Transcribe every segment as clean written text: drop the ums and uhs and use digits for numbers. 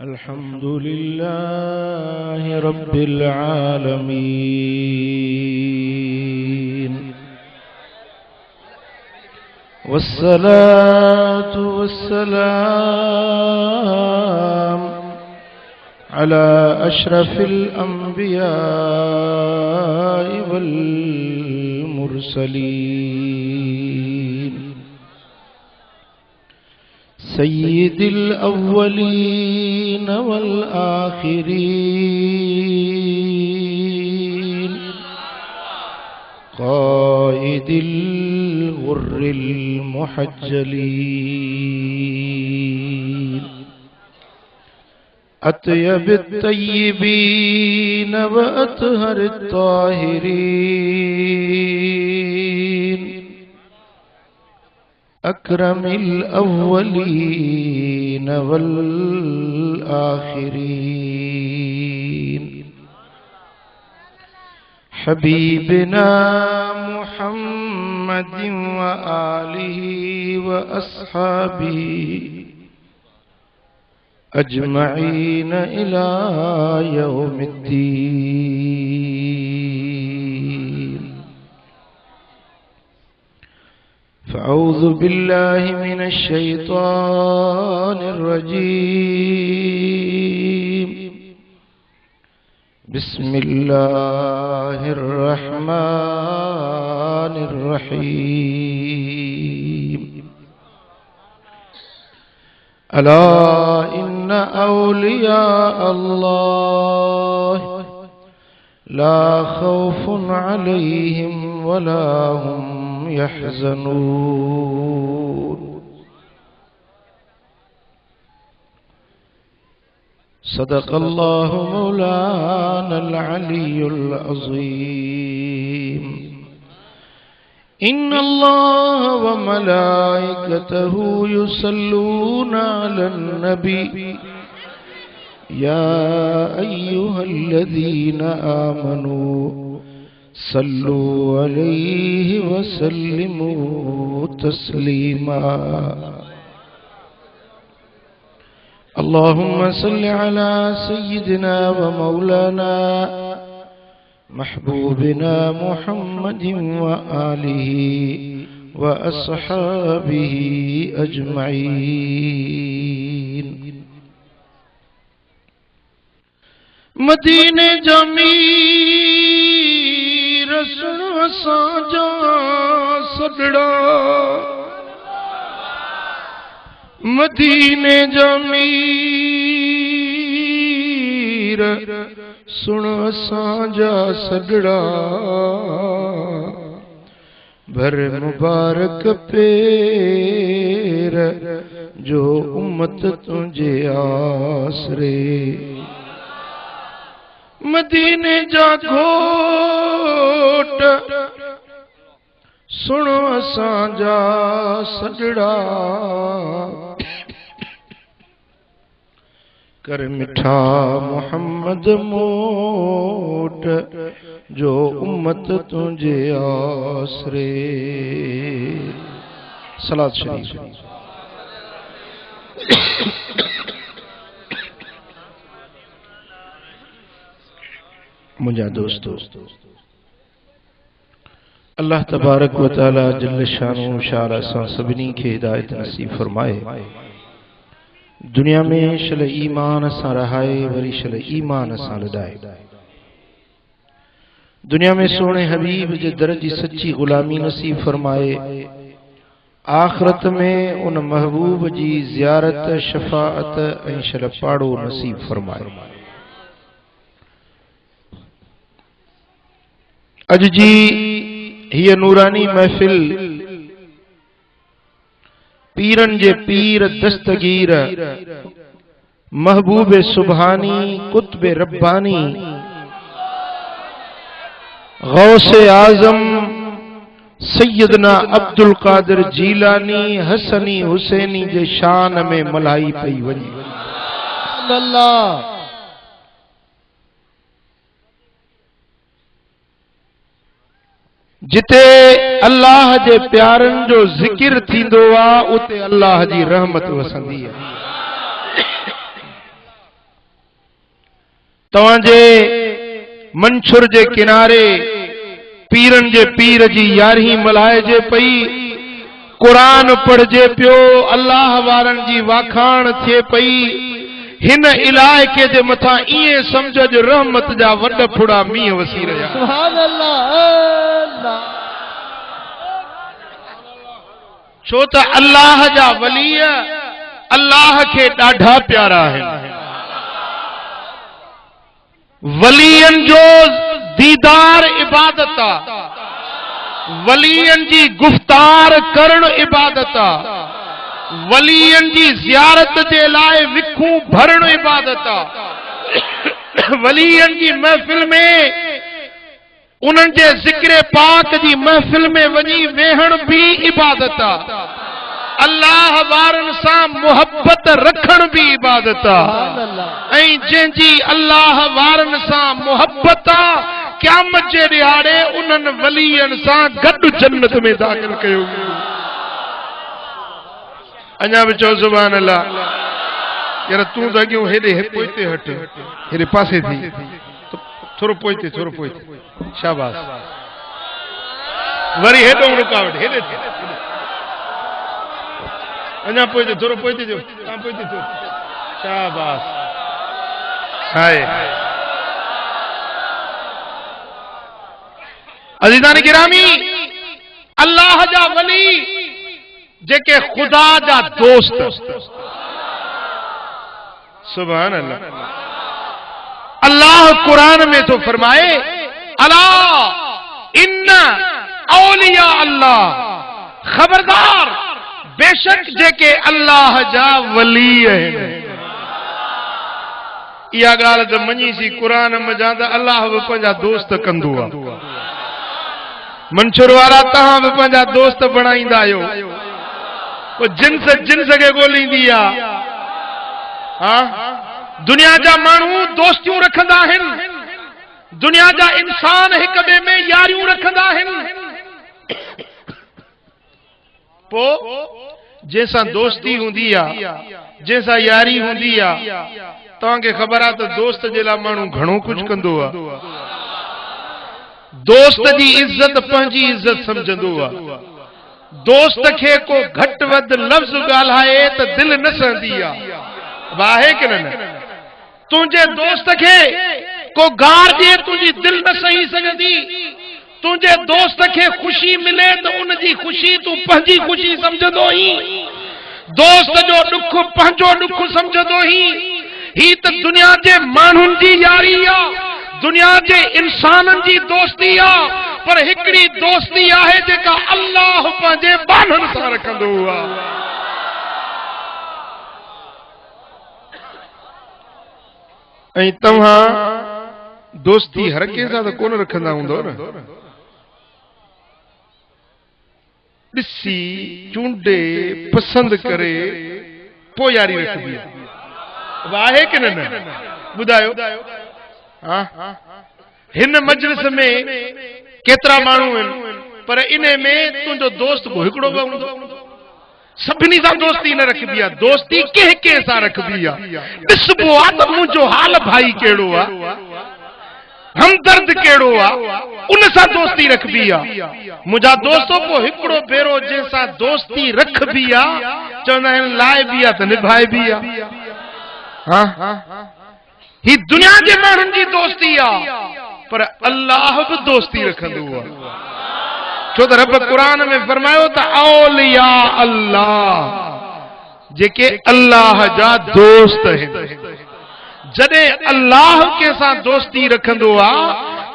अल्हम्दुलिल्लाहि रब्बिल आलमीन वस्सलातु वस्सलाम अला अशरफिल अंबिया'i वल मुरसलीन सय्यिदिल अव्वलीन वल आखिरीन क़ाइदिल गुर्रिल मुहज्जलीन अत्यबित तय्यबीन व अतहरित ताहिरीन अकरमिल अव्वलीन वल आखिरीन हबीबना मुहम्मदिन व आलिहि व अस्हाबिहि अजमईन इला यौमिद्दीन फ़अऊज़ु बिल्लाहि मिनश शैतानिर रजीम बिस्मिल्लाहिर रहमानिर रहीम अला इन्ना औलिया अल्लाह ला खौफुन अलैहिम वला हुम यहज़नून सदक़ल्लाहु मौलानल अलियुल अज़ीम इन्नल्लाह व मलाइकतहु युसल्लूना अलन नबी या अय्युहल्लज़ीना आमनू सल्लू अलैहि व सल्लिमू तस्लीमा अल्लाहुम्मा सल्लि अला सय्यिदिना व मौलाना महबूबिना मुहम्मदिन व आलिहि व अस्हाबिहि अजमईन मदीने जामी रसन साजा सदड़ा मदीने जमीर सुन साजा सदड़ा भर मुबारक पेर जो उम्मत तुझे आसरे मदीने जा घोट सुनो साजा सजड़ा कर मिठा मोहम्मद मोट जो उम्मत तुझे आसरे सलात शरीफ मुझा दोस्तों अल्लाह तबारक व तआला जल्ल शानु शारा सा सभिनी खे हिदायत नसीब फरमाए दुनिया में शल ईमान सा रहाए वरी शल ईमान सा लदाए दुनिया में सोने हबीब जे दर जी सच्ची गुलामी नसीब फरमाए आखिरत में उन महबूब जी ज़ियारत शफाअत ऐं शल पाड़ो नसीब फरमाए अज जी ये नूरानी महफिल पीरन जे पीर दस्तगीर महबूब सुबहानी कुतुब रब्बानी गौसे आजम सैयदना अब्दुल कादिर जीलानी हसनी हुसैनी जे शान में मल्हाई पई वञे अल्लाह जिते अल्लाह जे प्यारन जो जिक्र थींदो आ उते अल्लाह जी रहमत वसंदी है। तवांजे मंछुर जे किनारे पीरन जे पीर जी यारी मल्हाइजे पई, कुरान पढ़जे पियो, अल्लाह वारन जी वाखाण थिए पई। हिन इलाइके जे मथा इए समझ जो रहमत जा वड फुड़ा मींह वसी रहा। सुभान अल्लाह। छो त अल्लाह जा वली अल्लाह के ॾाढा प्यारा आहिनि। वलियन जो दीदार इबादत आ, वलियन जी गुफ्तार करण इबादत आ, वलियन जी ज़ियारत जे लाइ विखूं भरण इबादत आ। वलियन जी महफिल में उन्हनि जे ज़िक्र पाक जी महफिल में वञी वेहण भी इबादत आ। अल्लाह वारन सां मोहब्बत रखण भी इबादत आ। ऐं जंहिंजी अल्लाह वारन सां मोहब्बत आ, क़यामत जे ॾियारे उन्हनि वलियन सां गॾु जन्नत में दाख़िल कयो। अञा भी चओ सुभान अल्लाह। यार तूं त अॻियों हेॾे पोइते हट, हेॾे पासे थी, थोरो पोइते, थोरो पोइते, शाबाश। वरी हेॾो रुकावट, हेॾे अञा पोइते, थोरो पोइते जो, तव्हां पोइते थियो, शाबाश। हाय अज़ीज़ान गिरामी, अल्लाह जा वली जेके खुदा जा दोस्त, सुभान अल्लाह। अल्लाह कुरान में तो फरमाए, अला इन्ना औलिया अल्लाह, खबरदार बेशक जेके अल्लाह जा वली आहिनि। इहा ॻाल्हि त मञी सी कुरान मज़ा त अल्लाह बि पंहिंजा दोस्त कंदो आहे। मंशूर वारा तव्हां बि पंहिंजा दोस्त बणाईंदा आहियो, जिन्स खे ॻोल्हींदी आहे। हा, दुनिया जा माण्हू दोस्तियूं रखंदा आहिनि, दुनिया जा इंसान हिक ॿिए में यारियूं रखंदा आहिनि। पोइ जंहिंसां दोस्ती हूंदी आहे, जंहिंसां यारी हूंदी आहे, तव्हांखे ख़बर आहे त दोस्त जे लाइ माण्हू घणो कुझु कंदो आहे। दोस्त जी इज्जत पंहिंजी इज्जत समझंदो आहे। दोस्त खे को घटि वधि लफ़्ज़ ॻाल्हाए त दिलि न सहंदी आहे कि न? तुंहिंजे दोस्त खे को गार ॾिए, तुंहिंजी दिलि न सही सघंदी। तुंहिंजे दोस्त खे ख़ुशी मिले त उनजी ख़ुशी तूं पंहिंजी ख़ुशी समझंदो ही। दोस्त जो ॾुख पंहिंजो ॾुख समझंदो ही। ही त दुनिया जे माण्हुनि जी यारी आहे, दुनिया जे इंसाननि जी दोस्ती आहे, पर हिकिड़ी दोस्ती आहे जेका अल्लाह पंहिंजे बाननि सां रखंदो आहे। ऐं तव्हां दोस्ती हर कंहिं सां त कोन रखंदा हूंदो न। ॾिसी चूंडे पसंदि करे पोइ यारी रखबी आहे कि न? ॿुधायो। हिन मजलिस में केतिरा माण्हू आहिनि, पर इन में तुंहिंजो दोस्त को हिकिड़ो बि हूंदो। सभिनी सां दोस्ती न रखबी आहे, दोस्ती कंहिं कंहिं सां रखबी आहे। ॾिसबो आहे त मुंहिंजो हाल भाई कहिड़ो आहे, हमदर्द कहिड़ो आहे, उन सां दोस्ती रखबी आहे। मुंहिंजा दोस्तो पोइ हिकिड़ो भेरो जंहिंसां दोस्ती रखबी आहे, चवंदा आहिनि लाइ बि आहे त निभाए बि आहे। ही दुनिया जे माण्हुनि जी दोस्ती आहे, पर अल्लाह बि दोस्ती रखंदो आहे। छो त रब कुरान में फरमायो त औलिया अल्लाह, जेके अल्लाह जा दोस्त आहिनि। जॾहिं अल्लाह के सां दोस्ती रखंदो आहे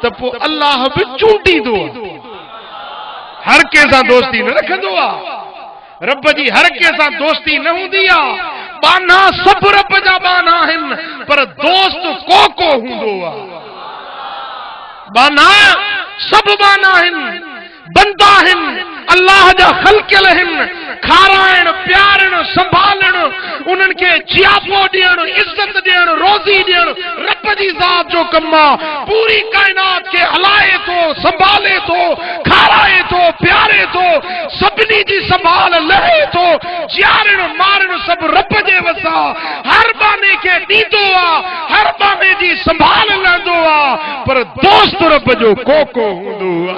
त पोइ अल्लाह बि चूंटींदो आहे। हर कंहिं सां दोस्ती न रखंदो आहे। रब जी हर कंहिं सां दोस्ती न हूंदी आहे। बाना सभु रब जा बाना आहिनि, पर दोस्त को हूंदो आहे। बाना सभु बाना आहिनि, बंदा आहिनि, अल्लाह जा ख़ल्क़ियल आहिनि। खाराइण, प्यारण, संभालण, उन्हनि खे जियाफ़ो ॾियणु, इज़त ॾियणु, रोज़ी ॾियणु रब जी ज़ात जो कमु आहे। पूरी काइनात खे हलाए थो, संभाले थो, खाराए थो, प्यारे थो, सभिनी जी संभाल लहे थो। जियारण मारण सभु रब जे वसां। हर बाने खे ॾींदो आहे, हर बाने पाणे जी संभाल लंदो आ पर दोस्त रब जो कोको हूंदो आ।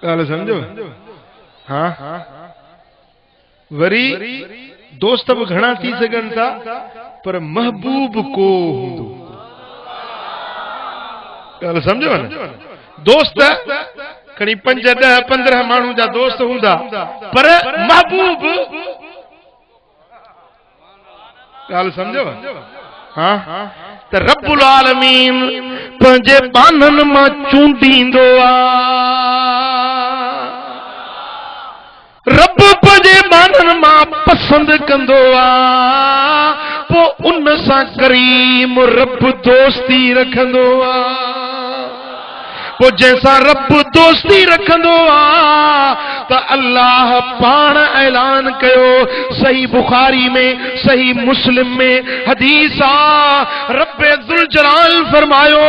ॻाल्हि समझो? हाँ वरी दोस्त भी घणा थी सघनि था पर महबूब को हूंदो। ॻाल्हि समझो न? दोस्त खणी 5, 10, 15 माण्हू जा दोस्त हूंदा पर महबूब। ॻाल्हि समझो? हाँ त रब्बुल आलमीन पंहिंजे बाननि मां चूंडींदो आ। रब पंहिंजे बाननि मां पसंद कंदो आ पोइ उन सां करीम रब दोस्ती रखंदो आ। पोइ जंहिंसां रब दोस्ती रखंदो आ त अल्लाह पाण ऐलान कयो सही बुखारी में सही मुस्लिम में हदीस आ। रब ज़ुल जलाल फरमायो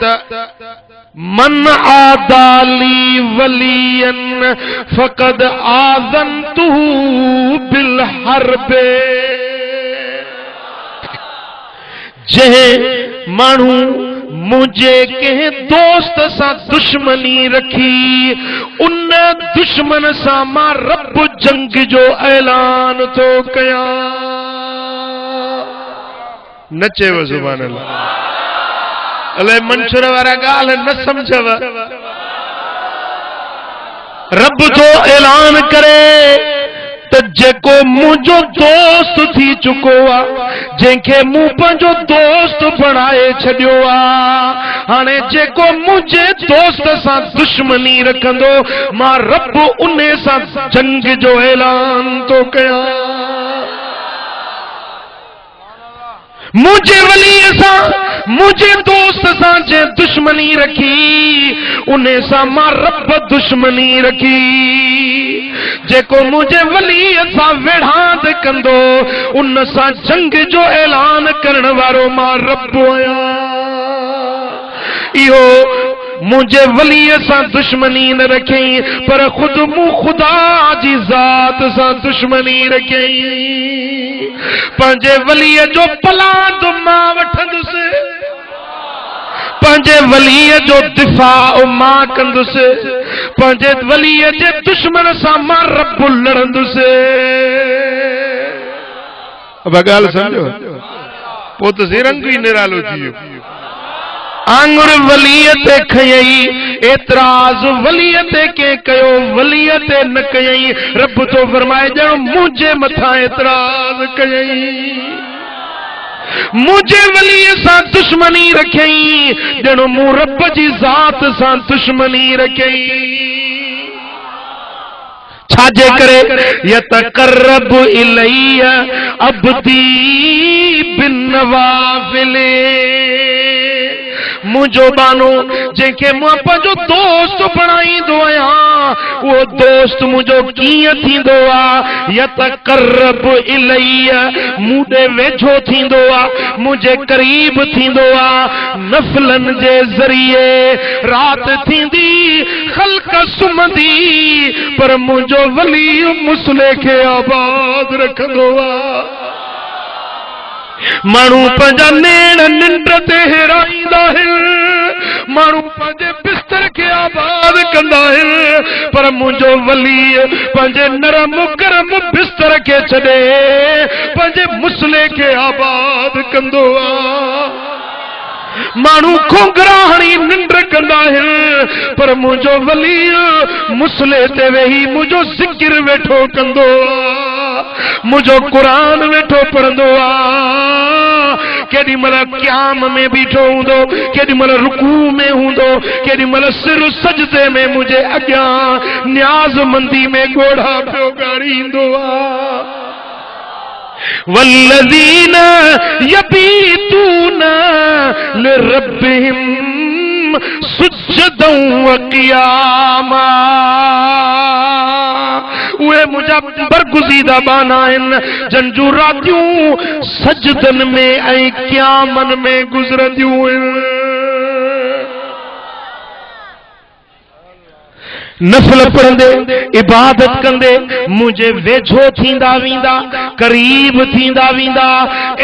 त मन आदाली वलियन फकद आज़नतुहु बिल हर्ब। जे माण्हू मुझे के दोस्त सा दुश्मनी रखी उन दुश्मन सा मां रब जंग जो ऐलान तो कया। नचे वो सुभान अल्लाह। अल्लाह मंशूर वारा गाल न समझव। रब तो ऐलान करे त जेको मुझो दोस्त थी चुको आ जंहिंखे मूं पंहिंजो दोस्त बणाए छॾियो आ हाणे जेको मुझे दोस्त सां दुश्मनी रखंदो मां रब उन सां जंग जो ऐलान तो कया। मुझे वली सां मुझे दोस्त सां जे दुश्मनी रखी उन सां मां रब दुश्मनी रखी। जेको मुझे वली सां वेढ़ांद कंदो उन सां जंग जो ऐलान करण वारो मां रब आहियां। इहो मुझे वली सां दुश्मनी न रखई पर खुद मूं खुदा जी ज़ात सां दुश्मनी रखई। पंहिंजे वली जो पलांद मां वठंदुसि पंहिंजे वली जो दिफ़ा मां कंदुसि पंहिंजे वली जे दुश्मन सां मां रब लड़ंदुसि। अब ॻाल्हि समझो? पोइ त ज़िरंग ई निरालो थी वियो। आंगुर वलीअ ते खयई एतराज़ वलीअ ते के कयो वलीअ ते न कयई। रब तो फरमाए ॼण मुझे मथां एतराज़ कयई। मुझे वलीअ सां दुश्मनी रखई ॼण मूं रब जी ज़ात सां दुश्मनी रखई। छाजे करे यतकर्रब इलैया अब्दी बिन नवाफिल। मुझो बानो जंहिंखे मां पंहिंजो दोस्त बणाईंदो आहियां उहो दोस्त मुझो कीअं थींदो आ यतकर्रब इलैया मूं ॾे वेझो थींदो आ मुझे करीब थींदो आ नफ़लन जे ज़रिए। राति थींदी ख़ल्क़ सुम्हंदी पर मुंहिंजो वली मुसले खे आबाद रखंदो आ। माण्हू पंहिंजा नेण निंड ते हेराईंदा आहिनि माण्हू पंहिंजे बिस्तर खे आबाद कंदा आहिनि पर मुंहिंजो वली पंहिंजे नरम गरम बिस्तर खे छॾे पंहिंजे मुसले खे आबाद कंदो आ। माण्हू खोंगरा हणी निंड कंदा आहिनि पर मुंहिंजो वली मुसले ते वेही मुंहिंजो ज़िक्र वेठो कंदो आ मुंहिंजो क़ुरान वेठो पढ़ंदो आ। केॾी महिल क़याम में बीठो हूंदो केॾी महिल रुकू में हूंदो केॾी महिल सिर सजदे में मुंहिंजे अॻियां न्याज़मंदी में ॻोढ़ा पियो ॻाड़ींदो आ। वल्लज़ीन यबीतून लिरब्बिहिम सुज्जदन व क़ियामा। उहे मुंहिंजा बरगुज़ीदा बाना आहिनि जन जूं रातियूं सजदन में ऐं क़यामन में गुज़रंदियूं आहिनि। नफल पढ़ंदे इबादत कंदे मुझे वेझो थींदा वींदा करीब थींदा वींदा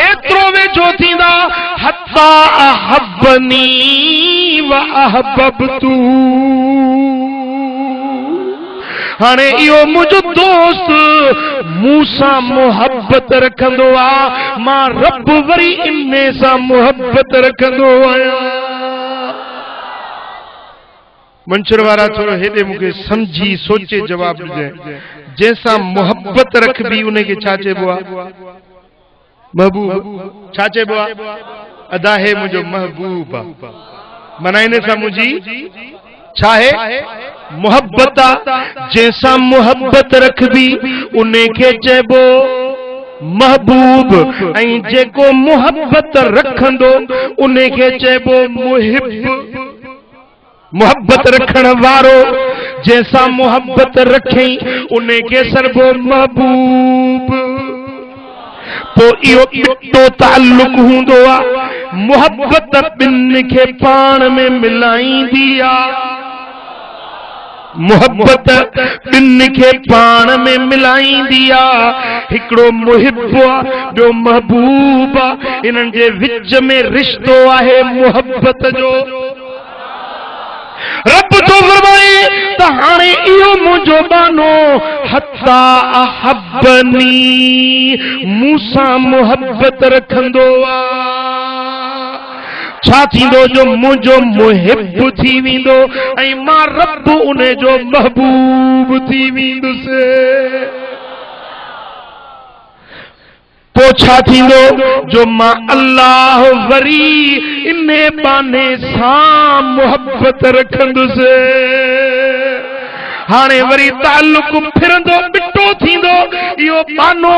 एतिरो वेझो थींदा हत्ता अहब्बनी व अहब्बतू हाणे इहो मुंहिंजो दोस्त मूंसां मोहब्बत रखंदो आ मां रब वरी इन्ने सां मोहब्बत रखंदो आहियां। मंशर वारा थोरो हेॾे मूंखे समझी सोचे जवाब ॾिजे जंहिंसां मोहब्बत रखबी उन खे छा चइबो आहे महबूब छा चइबो आहे अदा है मुंहिंजो महबूब आहे माना इन सां मुंहिंजी छा है मोहब्बत आहे जंहिंसां मोहब्बत रखबी उन खे चइबो महबूब ऐं जेको मोहब्बत रखंदो उन खे चइबो मुहिब मोहब्बत रखण वारो जैसा मोहब्बत रखे उन्हें के सरबो महबूब तो इहो इतो ताल्लुक हुंदो आ मोहब्बत बिन के पाण में मिलाईंदी आ मोहब्बत बिन के पाण में मिलाईंदी आ हिकड़ो मुहिब आ ॿियो महबूब आ इन्हनि जे विच में रिश्तो आहे मोहब्बत जो रब तो फरमाए त हाणे इहो मुंहिंजो बानो हत्ता अहब्बनी मूंसां मोहब्बत रखंदो आ छा थींदो जो मुंहिंजो मुहिब थी वेंदो ऐं मां रब उन जो महबूब थी वेंदुसि तो छा थींदो जो मां अल्लाह वरी इन्ने बाने सां मोहब्बत रखंदुसि हाणे वरी ताल्लुक फिरंदो बिटो थींदो इहो बानो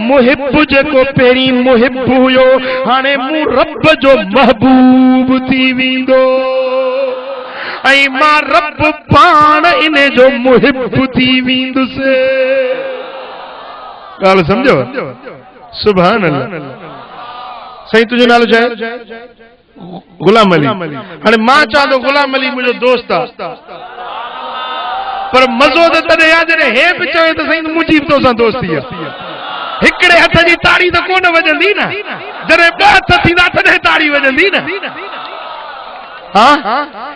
मुहिब जेको पहिरीं मुहिब हुयो हाणे मूं रब जो महबूब थी वेंदो ऐं मां रब पाण इन जो मुहिब थी वेंदुसि ॻाल्हि सम्झो सुभान अल्लाह सही तुझो नालो छा आहे गुलाम अली हाणे मां चवां थो गुलाम अली मुंहिंजो दोस्त आहे पर मज़ो त तॾहिं आहे जॾहिं हे बि चवे त साईं मुंहिंजी बि तोसां दोस्ती आहे हिकिड़े हथ जी ताड़ी त कोन वॼंदी न जॾहिं ॿ हथ थींदा तॾहिं ताड़ी वॼंदी न हाँ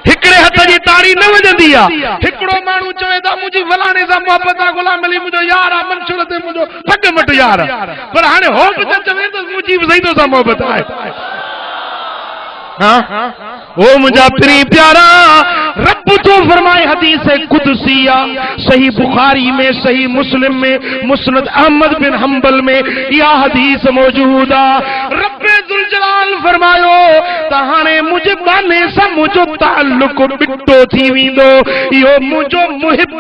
हिकड़े हथ जी ताड़ी न वजंदी आ हिकड़ो माण्हू चवे था मुंहिंजी फलाणे सां मोहब्बत आहे गुलाम अली मुंहिंजो यार आहे मंशूर ते मुंहिंजो ठग मट यार आहे पर हाणे हो बि त चवे त मुंहिंजी बि सही सां मोहब्बत आहे हाँ ओ मुझा प्री प्यारा रब तो फरमाए हदीस कुदसिया सही बुखारी में सही मुस्लिम में मुस्नद अहमद बिन हंबल में यह हदीस मौजूद है रब्बे जुल जलाल फरमायो त हाणे मुझे बाने सा मुझो ताल्लुक बिटो थी वेंदो इहो मुझो मुहिब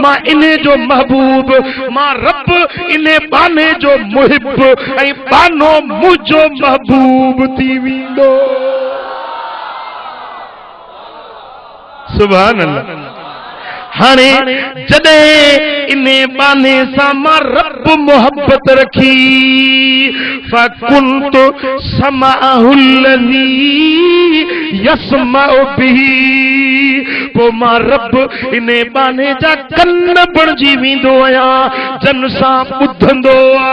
मां इने जो महबूब मां रब इने बाने जो मुहिब ऐं बानो मुझो महबूब थी वेंदो सुभान अल्लाह हाणे जॾहिं इने बाने सां मां रब मोहब्बत रखी फकुंत समाहुल्लज़ी यस्मउ बिही पोइ मां रब इने बाने जा कन बणिजी वेंदो आहियां जन सां ॿुधंदो आ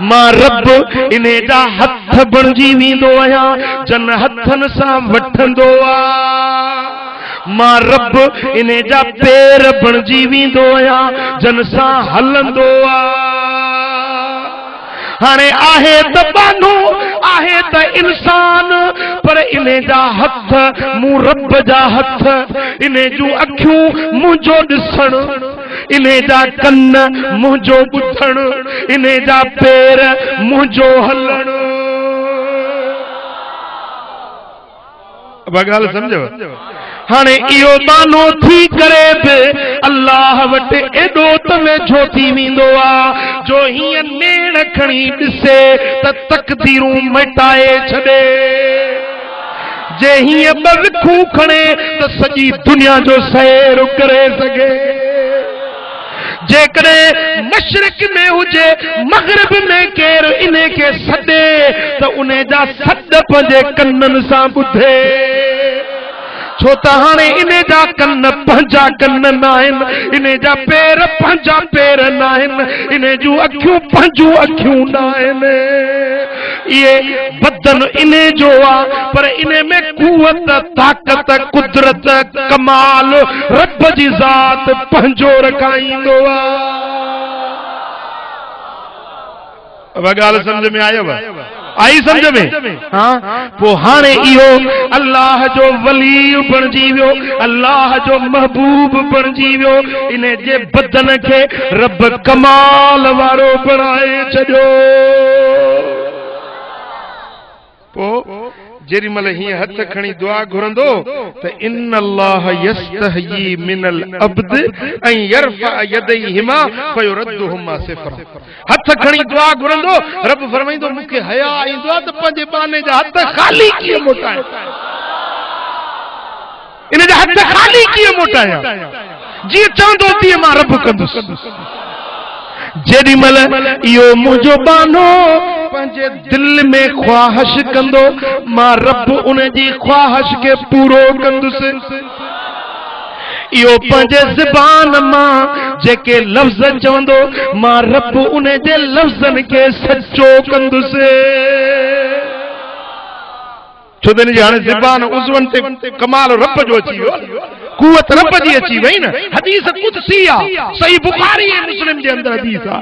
मां रब इने जा हथ बणिजी वेंदो आहियां जन हथनि सां वठंदो आ मां रब इने जा पेर बणिजी वेंदो आहियां जन सां हलंदो आ हाणे आहे त बानो आहे त इंसान पर इने जा हथ मूं रब जा हथ इने जूं अखियूं मुंहिंजो ॾिसण इने जा कन मुंहिंजो ॿुधण इने जा पेर मुंहिंजो हलण ॻाल्हि सम्झो हाणे इहो बानो थी करे बि अल्लाह वटि एॾो त वेझो थी वेंदो आहे जो हीअं नेण खणी ॾिसे त तकदीरूं मिटाए छॾे जे हीअं ॿ विखूं खणे त सॼी दुनिया जो सैर करे सघे जेकॾहिं मशरिक में हुजे मगरिब में केरु इने खे सॾे त उन जा सॾ पंहिंजे कननि सां ॿुधे छो त हाणे इने जा कन पंहिंजा कन नाहिन, इने जा पेर पंहिंजा पेर नाहिन, इने जूं अखियूं पंहिंजूं अखियूं नाहिन। ये बदन इने जो आ, पर इने में कुवत ताकत कुदरत कमाल रब जी ज़ात पंहिंजो रखाईंदो आ। अब गाल समझ में आयो? आई समझ में? हाँ, वो हाणे इहो अल्लाह जो वली बणजी वियो, अल्लाह जो महबूब बणजी वियो। इने जे बदन के रब कमाल वारो बणाए छॾियो। पो जेरी मल ही हथ खणी दुआ घुरंदो त इन अल्लाह यस्तहयी मिनल अब्द ऐं यरफा यदैहिमा फयुरद्दुहुमा सिफरा। हथ खणी दुआ घुरंदो, रब फरमाईंदो मूंखे हया ईंदो आहे त पंहिंजे बाने जा हथ खाली कीअं मोटायां, इन जा हथ खाली कीअं मोटायां, जीअं चवंदो तीअं मां रब कंदुसि। जेडी मल इहो मुंहिंजो बानो पंहिंजे दिल में ख्वाहिश कंदो, मां रब उन जी ख्वाहिश के पूरो कंदुसि। इहो पंहिंजे ज़बान मां जेके लफ़्ज़ चवंदो, मां रब उन जे लफ़्ज़नि के सचो कंदुसि। छो त हाणे ज़बान उज़वन ते कमाल रब जो अची वियो, कुवत रब जी अची वई न। हदीस कुदसी आ, सही बुखारी ऐं मुस्लिम जे अंदर हदीस आ।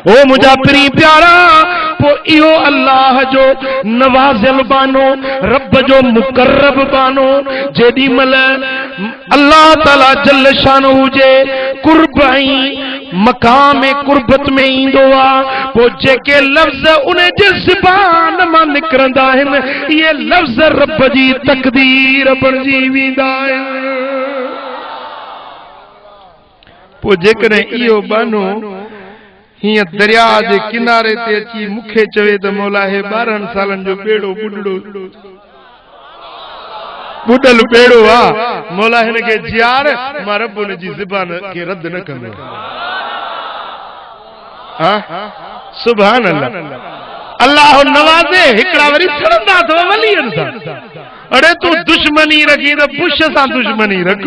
ओ मुंहिंजा प्री प्यारा, पो इहो अल्लाह जो नवाज़िल बानो, रब जो मुकर्रब बानो, जेडी मल अल्लाह ताला जल शानहू जे कुर्ब ऐं मकाम कुर्बत में ईंदो आ, पो जेके लफ़्ज़ उन जे ज़बान मां निकिरंदा आहिनि, इहे लफ़्ज़ रब जी तकदीर बणजी वेंदा आहिनि। पो जेकॾहिं इहो बानो हीअं दरिया जे किनारे ते अची मूंखे चवे त मौला हे 12 सालनि जो बेड़ो बुडल बेड़ो आ, मौला हिन खे जियार, मां रब उन जी ज़बान खे रद्द न कंदो। सुभान अल्लाह। अल्लाह नवाज़े हिकड़ा वरी छड़ंदा तो वलियन सां। अरे तू दुश्मनी रखी तो बुश सां दुश्मनी रख,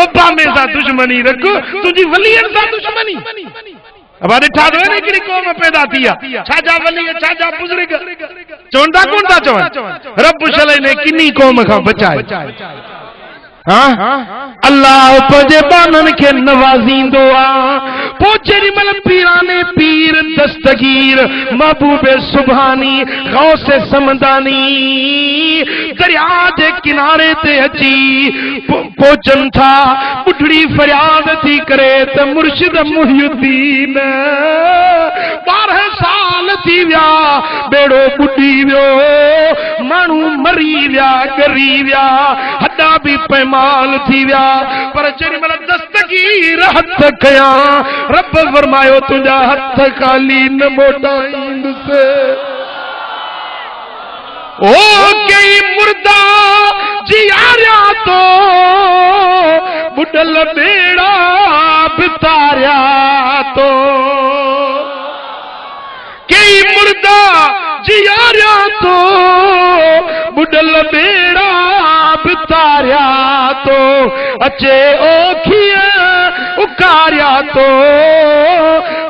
ओबामे सां दुश्मनी रख, तुझी वलियन सां दुश्मनी। अब ॾिठा तो हिकिड़ी क़ौम पैदा थी आहे, छाजा वली छाजा बुज़ुर्ग चवंदा कोन था चवनि, रब शलै ने किनी क़ौम खां बचाए। हाँ, अल्लाह पंहिंजे बाननि खे नवाज़ींदो आ। पो जेडी मल पीराने पीर दस्तगीर महबूबे सुभानी गौसे समदानी दरिया जे किनारे ते अची पहुचन था, बुढ़ड़ी फरियाद थी करे त मुर्शिद मुहियुद्दीन 12 साल थी विया, बेड़ो बुडी वियो, माण्हू मरी विया, गरी विया, हॾा बि पैमाल थी विया, पर जेडी मल दस्तगीर हथ कया, रब फरमायो तुंहिंजा हथ खाली न मोटाईंदुसि। ओ कई मुर्दा जियारिया तो बुडल बेड़ा बितारिया तो, कई मुर्दा जियारिया तो बुडल बेड़ा बितारिया तो, अचे ओखिया उकारिया तो,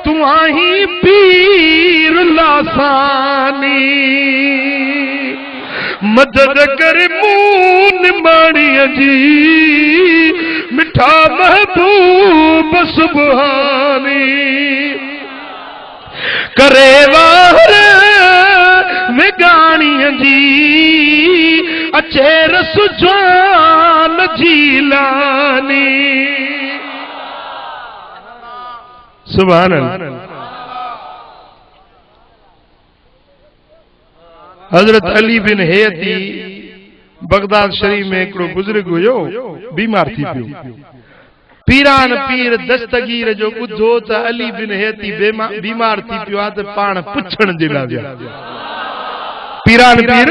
तू आही पीर लासानी, मदद कर मून माणीअ जी, मिठा महबूब सुभानी, करे वार विगाणीअ जी, अचे रसुजान जीलानी। सुभान अल्लाह। हजरत अली बिन हेती बगदाद शरीफ में हिकिड़ो बुजुर्ग हुयो, बीमार थी पियो। पीरान पीर दस्तगीर जो ॿुधो त अली बिन हेती बीमार थी पियो आहे, त पाण पुछण जे लाइ विया। पीरान पीर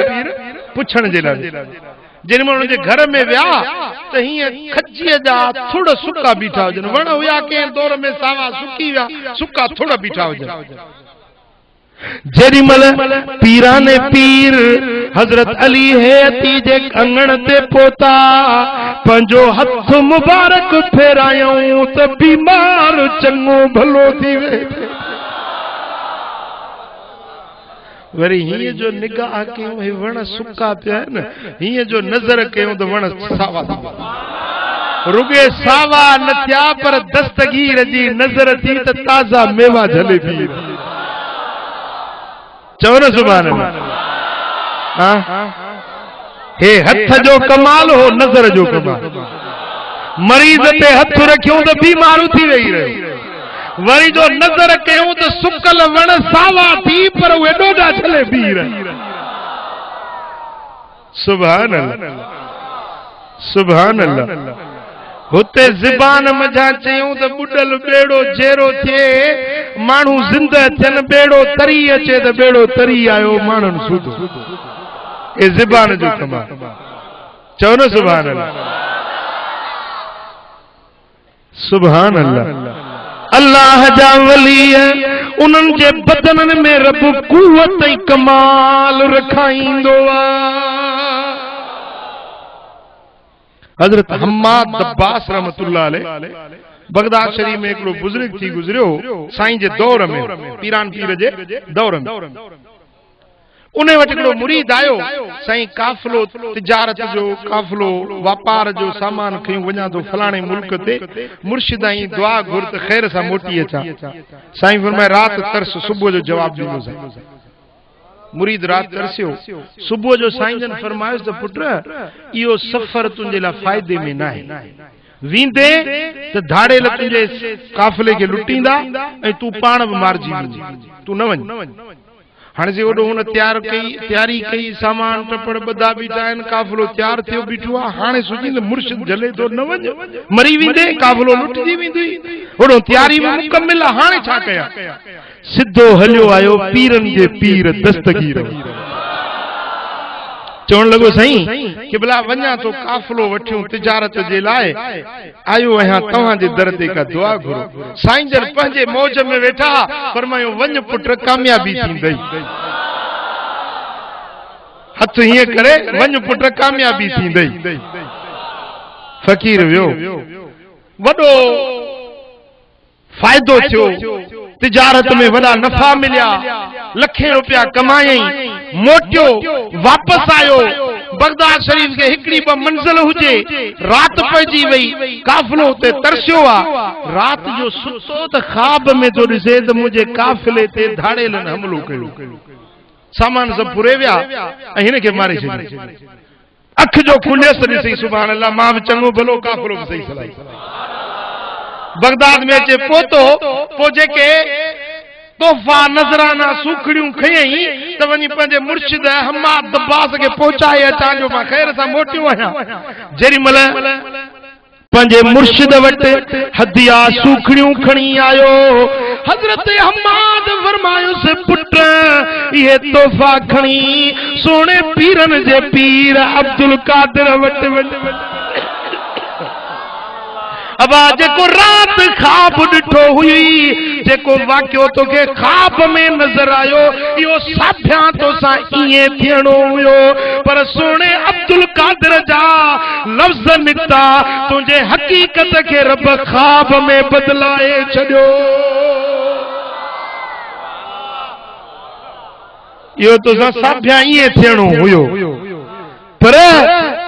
पुछण जे लाइ, जेॾी महिल हुनजे घर में विया त हीअं खजीअ जा थुड़ सुका बीठा हुजनि, वण हुया कंहिं दौर में सावा सुकी विया, सुका थुड़ बीठा हुजनि। जेडी मल पीराने पीर हजरत अली है जे कंगण ते पोता पंजो हथ मुबारक फेरायूं त बीमार चंगो भलो थी वे वरी हिय जो निगाह कयूं हे वण सुका पिया न हिय जो नजर कयूं त वण सावा रुगे सावा न थिया पर दस्तगीर जी नजर थी त ताज़ा मेवा झले पी चओ न सुभान अल्लाह हे हथ जो कमाल हो नजर जो कमाल मरीज ते हथ रखियो तो बीमारू थी वही रहे वरी जो नजर कयूं तो सुकल वण सावा थी पर वे डोडा चले पी रहे सुभान अल्लाह सुभान अल्लाह होते ज़बान मजा चयूं तो बुडल बेड़ो जेरो थे मानू जिंदा थियन बेड़ो तरी अचे तो बेड़ो तरी आयो मानन सुध ए ज़बान जो कमाल चओ न सुभान अल्लाह सुभान अल्लाह अल्लाह जा वली उन्हनि जे बदननि में रब कुवत ऐं कमाल रखाईंदो आहे हजरत हम्माद दब्बास रहमतुल्लाह अलैह बगदाद शरीफ में एकड़ो बुजुर्ग थी गुजरियो साईं जे दौर में पीरान पीर जे दौर में उन्हें वटि हिकिड़ो मुरीद आयो साईं काफ़िलो तिजारत जो काफ़िलो वापार जो सामान खयूं वञा तो फलाणे मुल्क ते मुर्शिद आई दुआ घुर त ख़ैर सां मोटी अचां साईं फरमाए रात तरस सुबुह जो जवाब ॾींदो साईं मुरीद रात तरसियो सुबुह जो साईं जन फरमायो त पुट इहो सफ़र तुंहिंजे लाइ फ़ाइदे में न आहे वींदे त धाड़ेल तुंहिंजे काफ़िले खे लुटींदा ऐं तूं पाण बि मारिजी वेंदी तूं न वञ हाणे जे ओॾो हुन तयारी कई सामान टपड़ बदा बीठा आहिनि काफ़िलो तयार थियो बीठो आहे हाणे सुञी मुर्शिद जले थो न वञ मरी वेंदे काफ़िलो लुटजी वेंदी ओॾो तयारी में मुकमिल आहे हाणे छा कयां सिधो हलियो आयो पीरनि जे पीर दस्तगीर चवण लॻो साईं कि भला वञा तो काफ़िलो वठियूं तिजारत जे लाइ आयो आहियां तव्हांजे दर ते का दुआ घुरो साईं जन पंहिंजे मौज में वेठा फरमायो वञ पुट कामयाबी थींदई हथ हीअं करे वञ पुट कामयाबी थींदई फ़कीर वियो वॾो फ़ाइदो थियो तिजारत में वॾा नफ़ा मिलिया लखें रुपया कमायई मोटियो वापस आयो बगदाद शरीफ के हिकड़ी ब मंजिल हुजे रात पइजी वई काफ़िलो ते तरसियो आ रात जो सुतो त ख्वाब में तो ॾिसे त मुंहिंजे काफ़िले ते धाड़ेलनि हमलो कयो सामान सब पुरे विया ऐं हिन खे मारे छॾियो अख जो खुलियसि ॾिसी सुभान अल्लाह मां बि चङो भलो काफ़िलो बि सही सलाई बगदाद में अचे पहुतो पोइ जेके तोहफा नजराना सूखड़ियूं खयई त वञी पंहिंजे मुर्शिद हम्माद दब्बास खे पहुचाए अचां जो मां ख़ैर सां मोटियो आहियां जेॾी महिल पंहिंजे मुर्शिद वटि हदिया सूखड़ियूं खणी आयो हज़रत हम्माद फरमायुसि पुट इहे तोहफा खणी सोने पीरनि जे पीर अब्दुल कादिर वटि वञ अबा जेको रात ख्वाब ॾिठो हुई जेको वाक़ियो तोखे ख्वाब में नज़र आयो इहो साभ्यां तोसां ईअं थियणो हुयो पर सोने अब्दुल कादिर जा लफ़्ज़ निकिता तुंहिंजे हक़ीक़त खे रब ख्वाब में बदलाए छॾियो इहो तोसां साभ्यां ईअं थियणो हुयो पर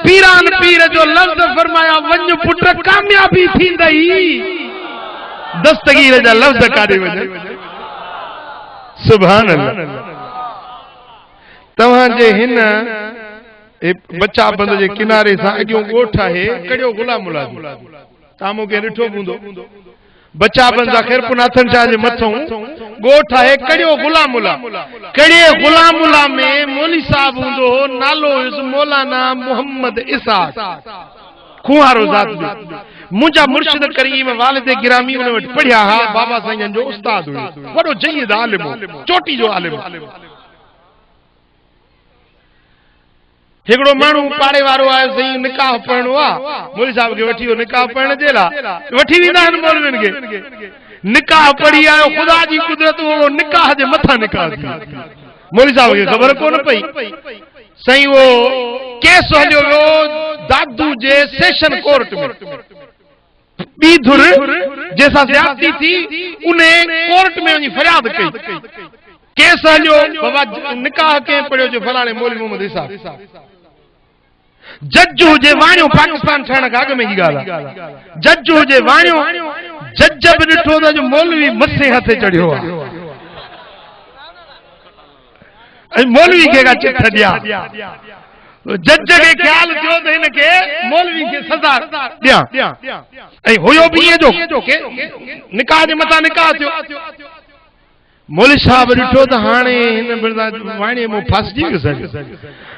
पीरान पीर जो लफ्ज़ फरमाया वञ पुट कामयाबी थींदई दस्तगीर जा लफ्ज़ काॾे वञे सुभान अल्लाह तव्हांजे हिन बच्चा बंद जे किनारे सां अॻियों ॻोठ आहे कड़ियो गुलाम मुलाज़िम तव्हां मूंखे ॾिठो हूंदो बच्चा बंद आख़िर पुनाथन शाह जे मथों ॻोठ आहे कड़ियो गुलामुला कड़े गुलामुला में मौली साहब हूंदो नालो हुयुसि मौलाना मोहम्मद इसाक खुहारो ज़ात जो मुंहिंजा मुर्शिद करीम वालिद गिरामी उन वटि पढ़िया हा बाबा साईं जो उस्ताद हुयो वॾो जय्यद आलिम हो चोटी जो आलिम हिकिड़ो माण्हू पाड़े वारो आयो साईं निकाह पढ़णो आहे मौली साहब खे वठी वियो निकाह पढ़ण जे लाइ वठी वेंदा आहिनि मौलवियुनि खे निकाह पढ़ी आयो खुदा जी कुदरत वो निकाह जे मथा निकाह थी मौलवी साहब खे ख़बर कोन पई सही वो केस हलियो वियो दादू जे सेशन कोर्ट में बी धुर जैसा ज्यादती थी उन्हें कोर्ट में वही फरियाद कई केस हलियो बाबा निकाह के पढ़ियो जो फलाणे मौलवी मोहम्मद इसा जज हुजे वाणियो पाकिस्तान ठहण खां अॻु में जी ॻाल्हि आहे जज हुजे वाणियो जज बि ॾिठो त जो मौलवी मथे हथे चढ़ियो आहे ऐं मौलवी खे का चिठ ॾिया जज खे ख्याल थियो त हिनखे मौलवी खे सज़ा ॾियां ऐं हुयो बि इएं जो निकाह जे मथां निकाह थियो मौलवी साहब ॾिठो त हाणे हिन वाणीअ मूं फासिजी वियुसि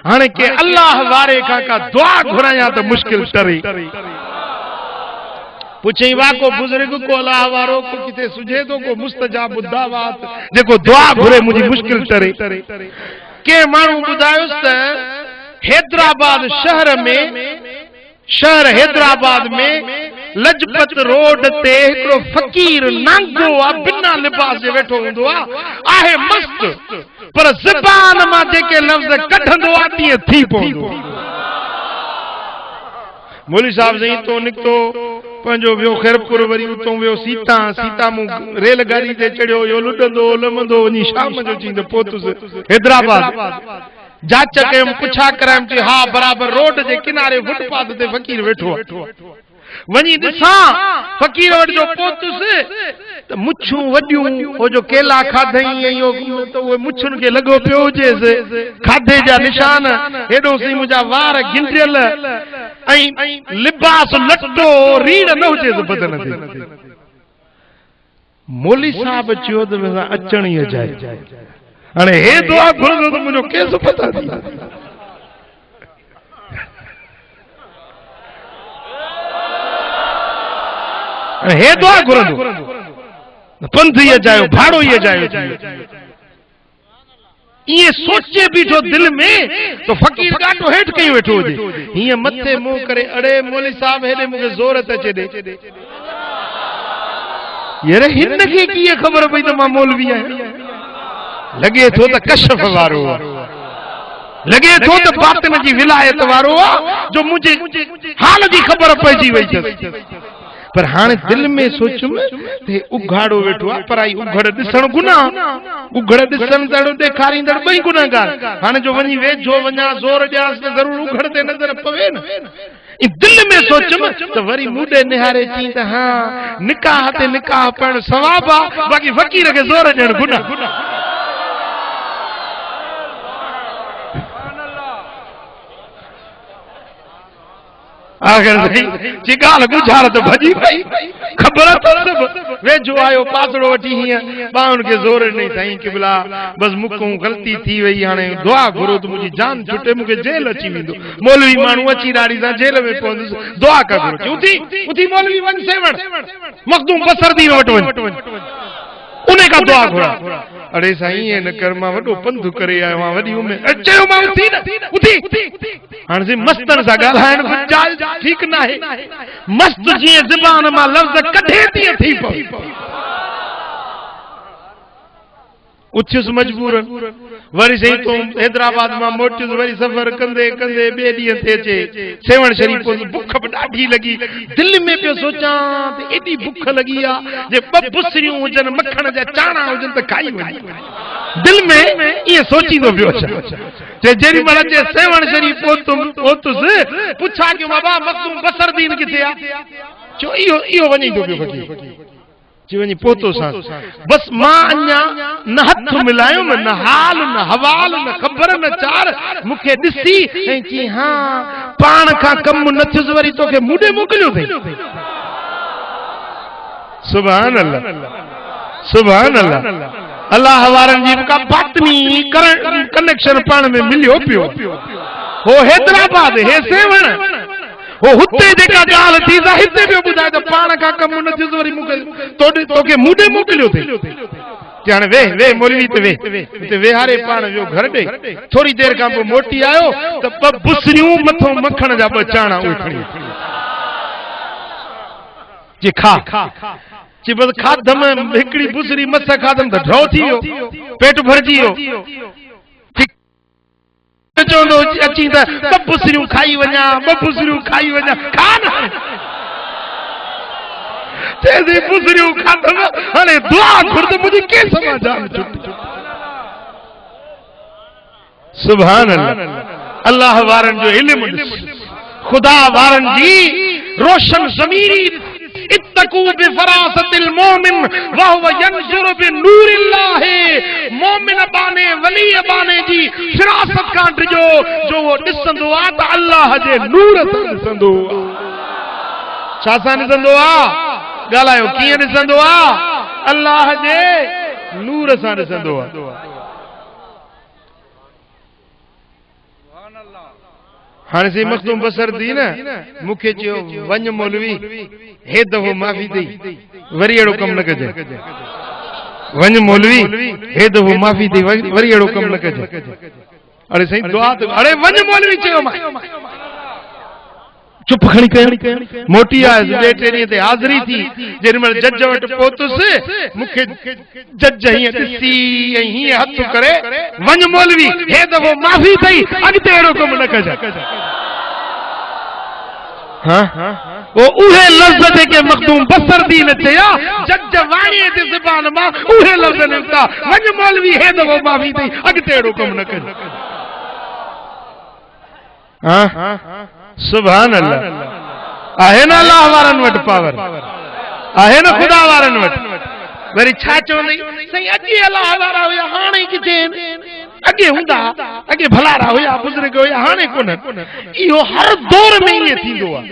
हाणे के अल्लाह वारे खां का दुआ घुरायां त मुश्किल करे पुछई वाको बुजुर्ग को अल्लाह वारो को किथे सुझे तो को मुस्तजाब दावत जेको दुआ घुरे मुंहिंजी मुश्किल करे के माण्हू ॿुधायोसि त हैदराबाद शहर हैदराबाद में लजपत रोड ते हिकिड़ो फकीर नांगो आहे बिना लिबास जे वेठो हूंदो आहे मस्त पर ज़बान मां जेके लफ़्ज़ कढंदो आहे तीअं थी पवंदो मौलवी साहब साईं तो निकितो पंहिंजो वियो खैरपुर वरी उतो वियो सीता मूं रेलगाड़ी ते चढ़ियो यो लुॾंदो लमंदो वञी शाम जो चईंदो पहुतुसि हैदराबाद जांच कयमि पुछा करायमि चई हा बराबरि रोड जे किनारे फुटपाथ ते फ़कीर वेठो आहे वञी ॾिसां फ़कीर वटि जो पहुतुसि त मुछूं वॾियूं हो जो केला खाधई ऐं त उहे मुछुनि खे लॻो पियो हुजेसि खाधे जा निशान हेॾो सी मुंहिंजा वार गिंडियल ऐं लिबास लटो रीढ़ न हुजेसि बदन ते मौलवी साहब चयो त अचण ई अजाए हाणे हे दुआ घुरंदो त मुंहिंजो केस पता थी हे दुआ घुरंदो पंध ई अजायो भाड़ो ई अजायो ये सोचे बीठो दिल में तो फकीर ॾाढो हेठि कई वेठो हुजे हीअं मथे मुंहुं करे अड़े मौलवी साहब हेॾे मूंखे ज़ोर त अचे ॾे यार हिनखे कीअं ख़बर पई त मां मौलवी आहियां लॻे थो त कशफ वारो लॻे थो त बातिन जी विलायत वारो आहे जो मुंहिंजे हाल जी ख़बर पइजी वई अथसि पर हाणे दिल में सोचुमि त उघाड़ो वेठो आहे पराई उघड़ ॾिसण गुनाह उघड़ ॾिसण ॾेखारींदड़ ॿई गुनाहगार हाणे जो वञी वेझो वञा ज़ोर ॾियांसि त ज़रूरु उघड़ ते नज़र पवे न दिल में सोचुमि त वरी मूॾे निहारे चई त हा निकाह ते निकाह पढ़णु सवाब आहे बाक़ी फ़कीर खे ज़ोर ॾियणु गुनाह आखिर जी ॻाल्हि गुज़ार त भॼी पई ख़बर अथसि वेझो आयो पासड़ो वठी हीअं ॿाहुनि खे ज़ोर ॾिनई साईं क़िबला बसि मूंखां ग़लती थी वई हाणे दुआ घुरो त मुंहिंजी जान छुटे मूंखे जेल अची वेंदो मौलवी माण्हू अची ॾाढी सां जेल में पवंदुसि दुआ कर घुरो उथी मौलवी वञ सेवण मखदूम बसरदीन वटि वञ उन खां दुआ घुरा अड़े साईं ये न कर मां वॾो पंध करे आयो आहियां वॾी उमिरि चयो मां उथी हाणे जी मस्तनि सां ॻाल्हाइण ठीकु न आहे मस्त जीअं ज़बान मां लफ़्ज़ कढे तीअं थी पई उथियुसि मजबूर वरी सही तो हैदराबाद मां मोटियुसि वरी सफ़र कंदे कंदे ॿिए ॾींहं ते अचे सेवण शरीफ बुख बि ॾाढी लॻी दिलि में पियो सोचां त एॾी बुख लॻी आहे जे ॿ बुसरियूं हुजनि मखण जा चाणा हुजनि त खाई वञे दिलि में ईअं सोचींदो पियो अचे जेॾी महिल अचे सेवण शरीफ पहुतुसि पुछा कि बाबा मखदूम बसरदीन किथे आहे चयो इहो वञींदो पियो फकीर वञी पहुतो सां बसि मां अञा न हथ मिलायुमि न हाल न हवाल न ख़बर न चार मूंखे ॾिसी ऐं चई हा पाण खां कमु न थियुसि वरी तोखे मूॾे मोकिलियो अथई सुभान अल्लाह सुभान अल्लाह अल्लाह वारनि जी का बातनी कनेक्शन पाण में मिलियो पियो हो हैदराबाद हे सेवण वो हुते जेका ॻाल्हि थी सा हिते पियो ॿुधाए त पाण खां कमु न थियुसि वरी मूंखे तोखे मूॾे मोकिलियो अथई हाणे वे मौलवी ते वे वेहारे पाण वियो घर ॾे थोरी देरि खां पोइ मोटी आयो त ॿ बुसरियूं मथां मखण जा ॿ चाणा उहे खणी जे खा ची बस खाधम हिकड़ी बुसरी मस खाधम त ड्रॉ थी वियो, पेट भरजी वियो। चवंदो अची त ॿ बुसरियूं खाई वञा, ॿ बुसरियूं खाई वञा, खा न चइसि बुसरियूं खाधम हाणे दुआ घुर त मुंहिंजी के समाजान छुटी। सुभान अल्लाह, अल्लाह वारन जो इल्म ॾिस, खुदा वारन जी रोशन ज़मीरी इत्तकू बिफरासतिल मोमिन व हुव यंजुरु बिनूरिल्लाह। मोमिन बाने वली बाने जी फिरासत का ॾिजो जो वो ॾिसंदो आ त अल्लाह जे नूर सां ॾिसंदो आ। छा सां ॾिसंदो आ? ॻाल्हायो, कीअं ॾिसंदो आ? अल्लाह जे नूर सां ॾिसंदो आ। हाणे सी मखदूम बसर दी न मूंखे चयो वञ मौलवी हे दफ़ो माफ़ी ॾेई, वरी अहिड़ो कमु न कजे। वञ मौलवी हे दफ़ो माफ़ी ॾेई, वरी अहिड़ो कमु न कजे। अरे साईं दुआ त, अरे वञ मौलवी चयो मां, चुप खणी कयो, मोटी आयुसि। ॿिए टे ॾींहं ते हाज़िरी थी, जेॾीमहिल जज वटि पहुतुसि मूंखे जज हीअं ॾिसी ऐं हीअं हथ करे वञ मौलवी हे दफ़ो माफ़ी अथई, अॻिते अहिड़ो कमु न कजां। वो उहे लफ़्ज़ जेके मखदूम बसर दी न चया, जज वाणीअ जी ज़बान मां उहे लफ़्ज़ निकिता, वञ मौलवी हे दफ़ो माफ़ी अथई, अॻिते अहिड़ो कमु न कजां। सुभान अल्लाह, आहे न अल्लाह वारन वटि पावर, आहे न खुदा वारन वटि। वरी छा चवंदई साईं अॻे अल्लाह वारा हुया हाणे किथे, अॻे हूंदा, अॻे भलारा हुया, बुज़ुर्ग हुया, हाणे कोन। इहो हर दौर में ईअं थींदो आहे।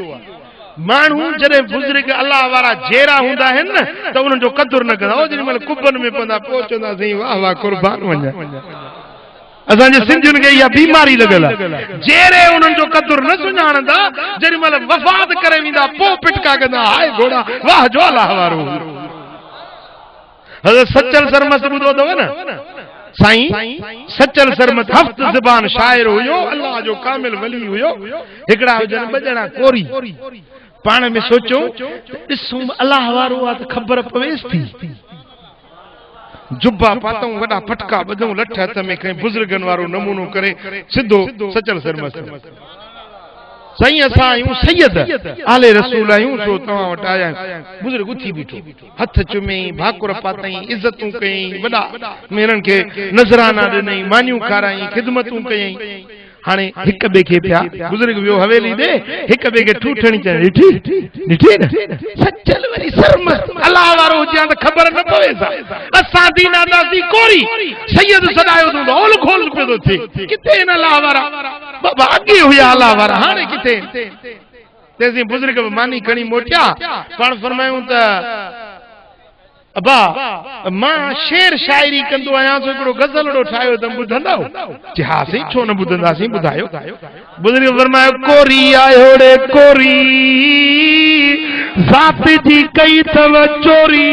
माण्हू जॾहिं बुज़ुर्ग अल्लाह वारा जहिड़ा हूंदा आहिनि न त उन्हनि जो क़दुरु न कंदा। जेॾीमहिल कुबन में पवंदा पोइ चवंदा साईं वाह वाह कुर्बान वञा। असांजे सिंधियुनि खे इहा बीमारी लॻल आहे, जहिड़े उन्हनि जो क़दुरु न सुञाणंदा, जेॾीमहिल वफ़ात करे वेंदा पोइ पिटका कंदा, हाय घोड़ा वाह जो अल्लाह वारो। हज़रत सचल सरमस्त ॿुधो अथव न, साईं सचल सरमस्त हफ़्त ज़बान शाइर हुयो, अल्लाह जो कामिल वली हुयो। हिकिड़ा हुजनि ॿ ॼणा कोरी, पाण में सोचो ॾिसूं अल्लाह वारो आहे त ख़बर पवेसि थी। जुब्बा पातऊं, वॾा फटका ॿधऊं, लठ हथ में खणी बुज़ुर्गनि वारो नमूनो करे सिधो सचल सरमस्त। साईं असां आहियूं सैयद आले रसूल आहियूं, सो तव्हां वटि आया आहियूं। बुज़ुर्ग उथी बीठो, हथ चुमई, भाकुर पातई, इज़तूं कयई, वॾा मेरनि खे नज़राना ॾिनई, मानियूं खाराई, ख़िदमतूं कयई। हाणे हिक ॿिए खे पिया, बुज़ुर्ग वियो हवेली ॾे, हिक ॿिए खे ठूठणी चए, ॾिठी ॾिठी न सचल वरी सरमस्त अल्लाह वारो हुजे त ख़बर न पवे। असां दीना दासी कोरी सैयद सदायो तूं होल खोल पियो थो थिए, किथे न अल्लाह वारा बाबा अॻे हुया अल्लाह वारा, हाणे किथे। तेसीं बुज़ुर्ग बि मानी खणी मोटिया, पाण फरमायूं त अबा मां शेर शाइरी कंदो आहियां, सो हिकिड़ो गज़लड़ो ठाहियो त ॿुधंदव? जी हा साईं, छो न ॿुधंदासीं, ॿुधायो। बुज़ुर्ग फरमायो कोरी आयो रे कोरी, ज़ात जी कई अथव चोरी,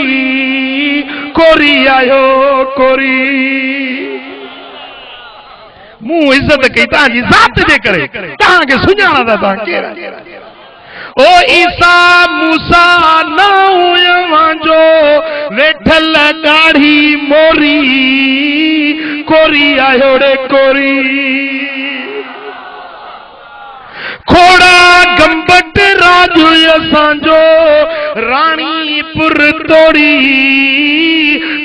कोरी आयो कोरी। मूं इज़त कई तव्हांजी ज़ात जे करे, तव्हांखे सुञाणा था तव्हां केरु। ओ ईसा मूसा न हुयवां जो वेठल ॾाढ़ी मोरी, कोरी आयो रे कोरी। खोड़ा गंबट राज असांजो रानी पुर तोड़ी,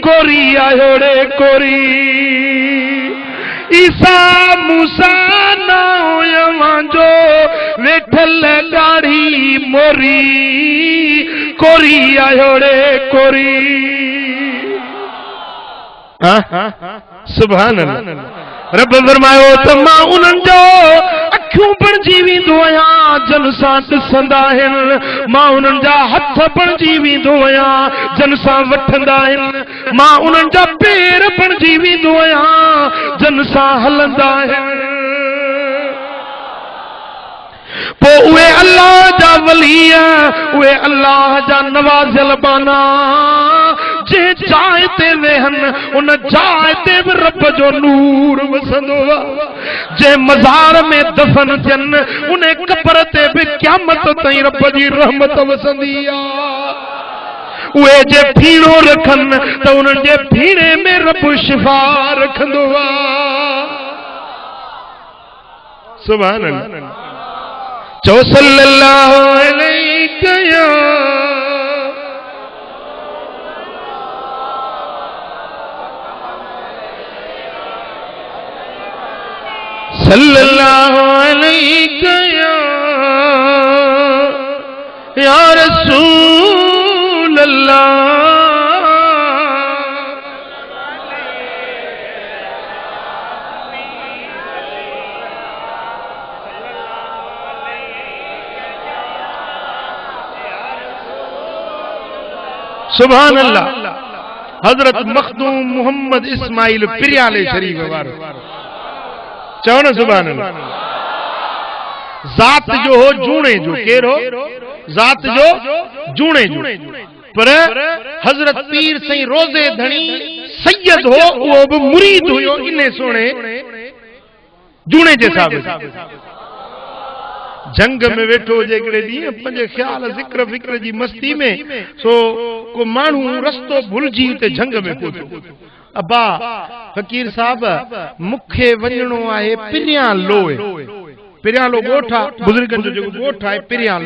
कोरी आयो रे कोरी। ईसा मूसा न हुयवां जो वेठल ॾाढ़ी मोरी, कोरी आयो रे कोरी। सुभान अल्लाह। रब फरमायो त मां उन्हनि जो अखियूं बणिजी वेंदो आहियां जन सां ॾिसंदा आहिनि, मां उन्हनि जा हथ बणिजी वेंदो आहियां जन सां वठंदा आहिनि, मां उन्हनि जा पेर बणिजी वेंदो आहियां जन सां हलंदा आहिनि। पो उहे अल्लाह जा वली, उहे अल्लाह जा नवाज़िल बाना, जे जाइ ते वेहनि उन जाइ ते बि रब जो नूर वसंदो आहे। जे मज़ार में दफन थियनि उन कब्र ते बि क़यामत ताईं रब जी रहमत वसंदी आहे। उहे जे भीणो रखन त उन्हनि जे भीणे में रब शिफा रखंदो आहे। सुभान अल्लाह। चो सल्लल्लाहु अलैहि या सल्लल्लाहु अलैहि या रसूल अल्लाह। सुभान अल्लाह। हजरत मखदूम मोहम्मद इस्माइल पिरियाले शरीफ वारो चवो न सुभान अल्लाह। जात जो हो जूणे जो केरो जात जो जूणे जो पर हजरत पीर सई रोजे धनी सैयद हो वो भी मुरीद हुयो इन्ने सोने जूणे जे साबित जंग में वेठो जेकड़े दी पंजे ख्याल जिक्र फिक्र जी मस्ती में सो को मानू रस्तो भूलजी ते जंग में पहुंचो। अबा फकीर साहब मुखे वणनो आहे पिरियां लोए पिरियां लो गोठा बुजुर्गन जो जेको गोठा है पिरियां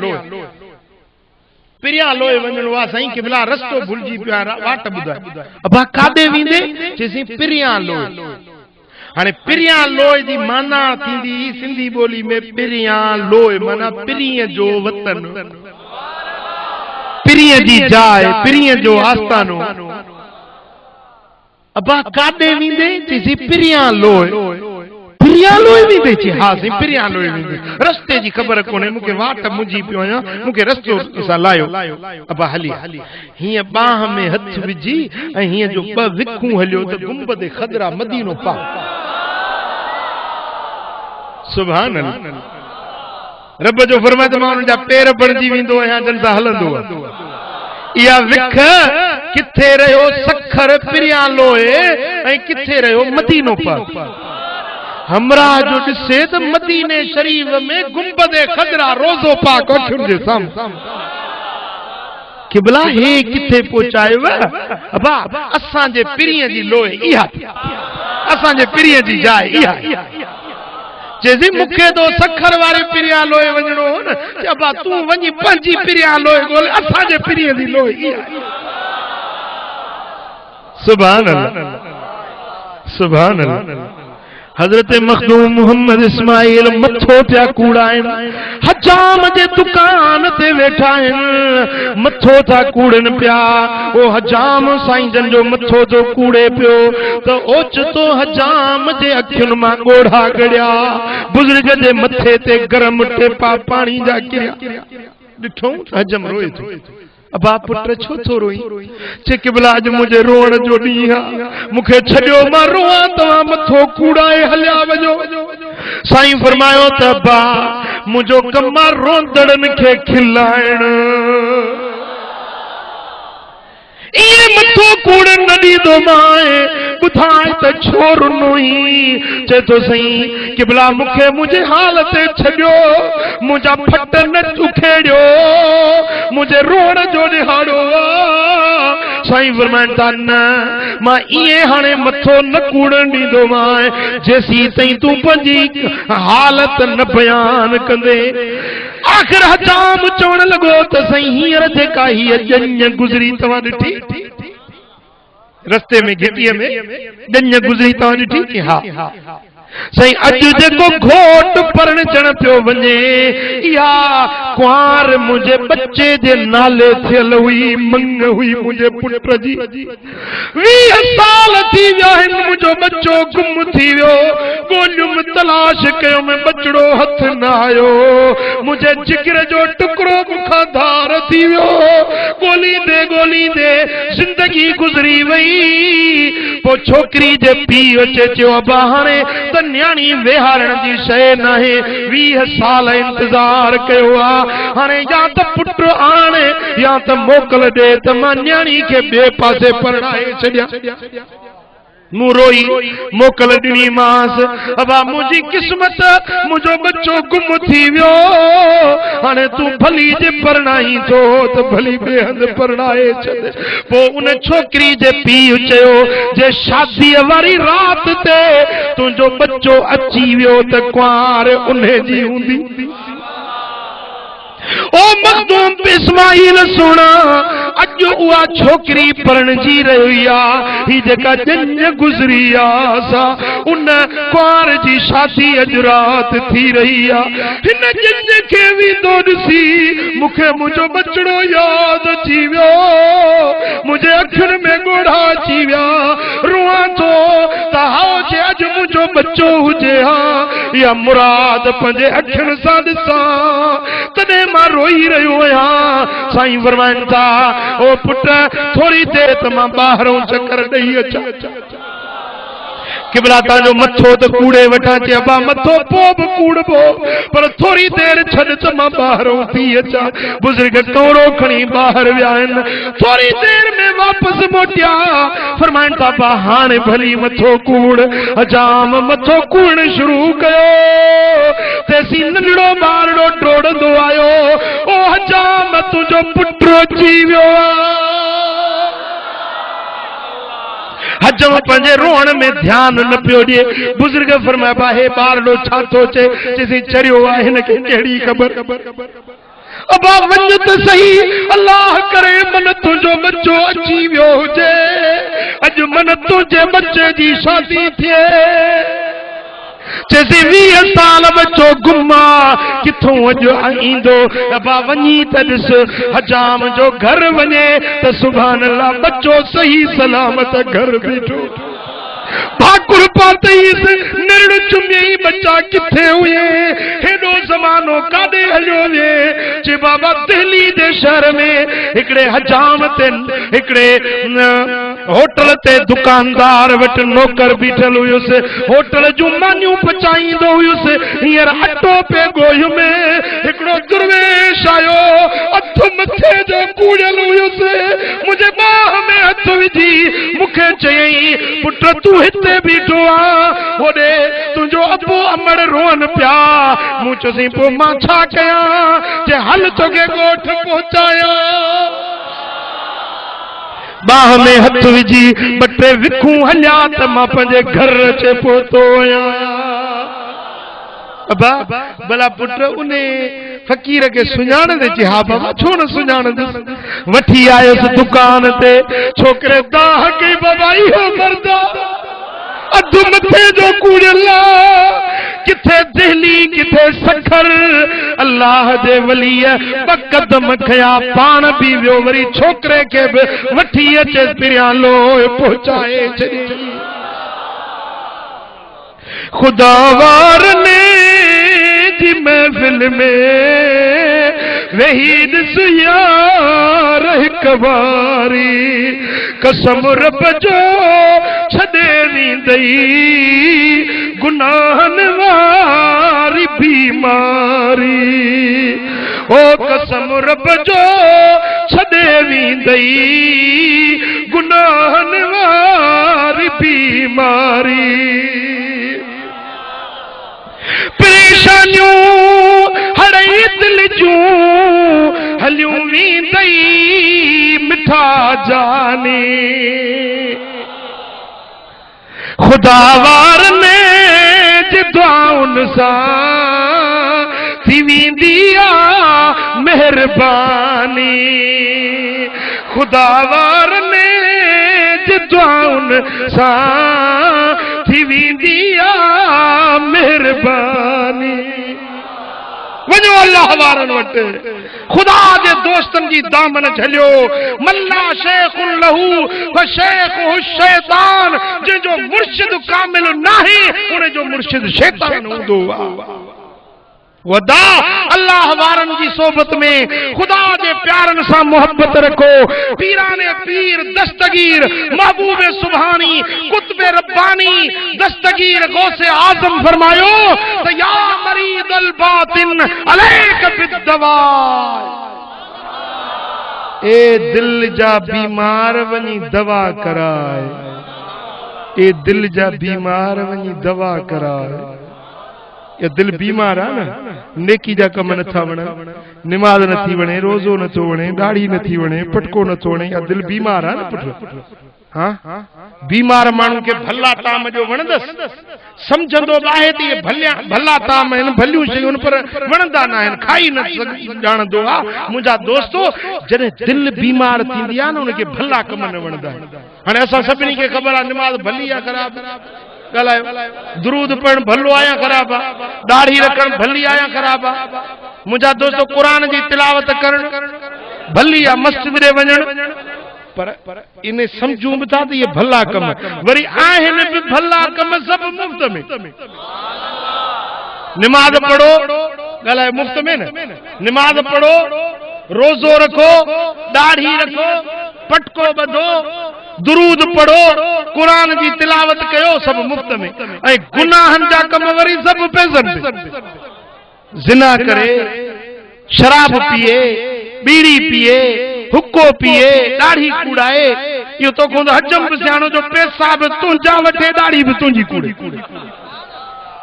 लोए वणनो आ साईं किबला रस्तो भूलजी पिया वाट बुधाए। अबा कादे विंदे चेसी पिरियां लोए। हाने पिरियां लोए जी माना थींदी सिंधी बोली में पिरियां लोए माना पिरिय जो वतन पिरिय जी जाए पिरिय जो आस्थानो। अबा कादे विंदे चेसी पिरियां लोए विंदे चे हां सी पिरियां लोए विंदे रस्ते जी खबर कोने मुके वाट मुजी पियो आया मुके रस्तो सा लायो। अबा हली हिय बाह में हथ विजी ऐं हिय जो ब विखू हलियो त गुंबद खदरा मदीनो पा। सुभान अल्लाह। रब जो फरमाए त माण्हुनि जा पेर बणजी वेंदो या जन सां हलंदो इहा विख किथे रहियो सखर पिरियां लोए ऐं किथे रहियो मदीनो पाक। हमरा जो ॾिसे त मदीने शरीफ में गुंबद खदरा रोज़ो पाक अखियुनि जे साम्हूं किबला हे किथे पहुचायो। अबा असां जे पिरिय जी लोए इहा असां जे पिरिय जी जाइ इहा जेसी मुखे तो सखर वारे पिरियां लोए वणनो हो न अबा तू वञी पंजी पिरियां लोए गोल असां जे पिरिय जी लोए इहा। सुभान अल्लाह सुभान अल्लाह। हजरत मखदूम मोहम्मद इस्माइल मथो पिया कूड़ाइन हजाम जे दुकान ते वेठा आहिनि मथो था कूड़न पिया। ओ हजाम साईं जन जो मथो तो कूड़े पियो त ओचितो हजाम जे अखियुनि मां ॻोढ़ा गड़िया बुजुर्ग जे मथे ते गरम टेपा पाणी जा किरिया ॾिठो हजम रोए थो। अबा पुत्र छो थो रोई चे किबला अज मुझे रोण जो डी मुखे छडियो मां रोआ तवा मथो कूड़ाए हलिया वजो। साईं फरमायो त बा मुझो कमा रोंदड़न के खिलाइण ये मथो कूड़ न दीदो माए बुधाए त छोर नोई चे तो सही किबला मुखे मुझे हालत छडियो मुझा फट न उखेड़ियो मुझे रोण जो दिहाड़ो। साईं फरमाइनि था न मां इए हाणे मथो न कूड़न दीदो माए जेसी तई तू पंजी हालत न बयान कंदे। आखिर हजाम चवण लॻो त सही हींअर जेका हीअ ॼञ गुज़री तव्हां ॾिठी रस्ते में घेटीअ में ॼञ गुज़री तव्हां ॾिठी हा सही अॼु जेको घोट परचण पियो वञे इहा कुंवार मुंहिंजे बच्चे जे नाले थियल हुई मंग हुई मुंहिंजे पुट जी 20 साल थी विया आहिनि मुंहिंजो बच्चो गुम थी वियो ॻोल्हियुमि तलाश कयुमि बचड़ो हथ न आयो मुंहिंजे जिगर जो टुकड़ो मूंखां धार थी वियो ॻोल्हींदे ज़िंदगी गुज़री वई। पोइ छोकिरी जे पीउ अचे चयो अबा हाणे त न्याणी वेहारण जी शइ नाहे 20 साल इंतजार कयो आहे हाणे या त पुट आणे या त मोकल ॾे त मां न्याणी खे ॿिए पासे परणाए छॾियां। मूं रोई मोकल ॾिनी मांस अबा मुंहिंजी किस्मत मुंहिंजो बच्चो गुम थी वियो हाणे तूं भली जे परणाई थो त भली ॿिए हंधि परणाए छॾ पोइ उन छोकिरी जे पीउ चयो जे शादीअ वारी राति ते तुंहिंजो बच्चो अची वियो त कुंवार उन जी हूंदी ओ मखदूम इस्माइल सुना अज उहा छोकरी परणजी रही आ ही जेका जंज गुजरी आ सा उन कुंवार जी शादी अज रात थी रही आ हिन जंज के भी तो ॾिसी मूंखे मुंहिंजो बचड़ो याद अची वियो मुंहिंजे अखियुनि में ॻोढ़ा अची विया रुआं थो त हाओ जे अॼु मुंहिंजो बच्चो हुजे हा इहा मुराद पंहिंजे अखियुनि सां ॾिसां तॾहिं मां रोई रहियो आहियां साईं फरमाइनि था ओ पुट थोड़ी देर त मां ॿाहिरों चकर ॾेई अचां किबला तांजो मथो त कूड़े वठां चे अबा मथो पोइ बि कूड़बो पर थोड़ी देर छॾ त मां ॿाहिरों थी अचां बुज़ुर्ग कौड़ो खणी ॿाहिरि विया आहिनि थोड़ी देर में वापसि मोटिया फरमाइनि था पा हाणे भली मथो कूड़ हजाम मथो कूड़ण शुरू कयो तेसी नंढड़ो ॿारड़ो डोड़ंदो आयो ओ हजाम तुंहिंजो पुट अची वियो हजम पंहिंजे रोअण में ध्यान न पियो ॾिए बुज़ुर्ग फरमाया हे ॿारड़ो छा थो चए चइसि चरियो आहे हिन खे कहिड़ी ख़बर अबा वञ त सही अल्लाह करे मन तुंहिंजो बच्चो अची वियो हुजे अॼु मन तुंहिंजे बच्चे जी शादी थिए चइसि 20 साल बच्चो गुमा किथों अॼु ईंदो अबा वञी त ॾिस हजाम जो घर वञे त सुभान अल्लाह बच्चो सही सलामत घर बीठो भाकुर पातईस निरड़ चुमियई बच्चा किथे हुए हेडो जमानो काॾे हलियो वे चे बाबा दिल्ली जे शहर में हिकड़े हजाम ते हिकड़े होटल ते दुकानदार वटि नौकर बीठल हुयुसि होटल जूं मानियूं पचाईंदो हुयुसि हींअर अटो पे गोहि में हिकड़ो दुर्वेश आयो हथ मथे जो कूड़ियल हुयुसि मुंहिंजे बाह में हथ विझी मूंखे चयई पुट तूं हिते बीठो आ होॾे तुंहिंजो अबो अमड़ रोअन पिया मूं चयोसि पोइ मां छा कयां जे हल तोखे ॻोठ पहुचायां बाह में हथ विझी ॿ टे विखूं हलिया त मां पंहिंजे घर अचे पहुतो आहियां अबा भला पुट उन फकीर के सुञाणंदे चे हा बाबा छो न सुञाणंदुसि वठी आयुसि दुकान ते छोकिरे दाह कई बाबा इहो मर्दा अधु मथे जो कूड़ियल किथे दिल्ली किथे सखर अल्लाह जे वलीअ ॿ कदम खया पाण बि वियो वरी छोकिरे खे बि वठी अचे पिरियां लोह पहुचाए छॾी खुदा वार ने जी महफिल में वही ॾिस यार हिक बारी कसम रब जो छॾे वींदई गुनाहनि वारी बीमारी ओ कसम रब जो छॾे वींदई गुनाहनि वारी बीमारी परेशानियूं हड़ई दिल जूं हलियूं वींदई मिठा जानी खुदा वार ने जे दुआउनि सां थी वेंदी आ महिरबानी खुदा वार ने जे दुआउनि सां थी वेंदी आ महिरबानी वञो अल्लाह वारनि वटि खुदा जे दोस्तनि जी दामन झलियो मल्ला शेखुन लहू व शेखुहु शैतान जंहिंजो मुर्शिद कामिल नाहे उन जो मुर्शिद शैतान हूंदो आहे वदा अल्लाह वारनि जी सोबत में खुदा जे प्यारनि सां मोहब्बत रखो पीराने पीर दस्तगीर महबूब सुभानी कुतुब रब्बानी दस्तगीर गौसे आजम फरमायो त या मरीद अल बातिन अलैक बिद्दवा ए दिल जा बीमार वनी दवा कराए ए दिल जा बीमार वनी दवा कराए या दिल बीमार है ना नेकी जा कम नथा वणे नमाज नथी वणे रोजो नथो वणे दाढ़ी नथी वणे पटको नथो वणे या दिल बीमार है ना पुट हाँ बीमार मानू के भला ताम जो वणदस समझंदो बाहे ती भला ताम इन भलियूं शयूं पर वणदा ना आहिनि खाई न ॼाणंदो आ मुंहिंजा दोस्तो जॾहिं दिल बीमार थींदी आहे न उनखे भला कम न वणंदा आहिनि हाणे असां सभिनी खे ख़बर आहे नमाज़ भली आहे ख़राब ॻाल्हायो दुरूद पढ़ण भलो आया ख़राब आहे दाढ़ी रखण भली आया ख़राब आहे मुंहिंजा दोस्तो क़ुरान जी तिलावत करण भली आहे मस्जिद ॾे वञण पर इन्हें समझूं बता तो ये भला कम वरी आहिन भी भला कम सब मुफ्त में नमाज पढ़ो गला मुफ्त में न नमाज पढ़ो रोजो रखो दाढ़ी रखो पटको बधो दुरूद पढ़ो कुरान जी तिलावत कयो सब मुफ्त में ऐं गुनाहन जा कम वरी सब पैसनि जिना करे शराब पिए बीड़ी पिए हुक्को पिए दाढ़ी कूड़ाए यो तो को हजम भी सियाणो जो पैसा भी तुंहिंजा वठे दाढ़ी भी तुंहिंजी कूड़े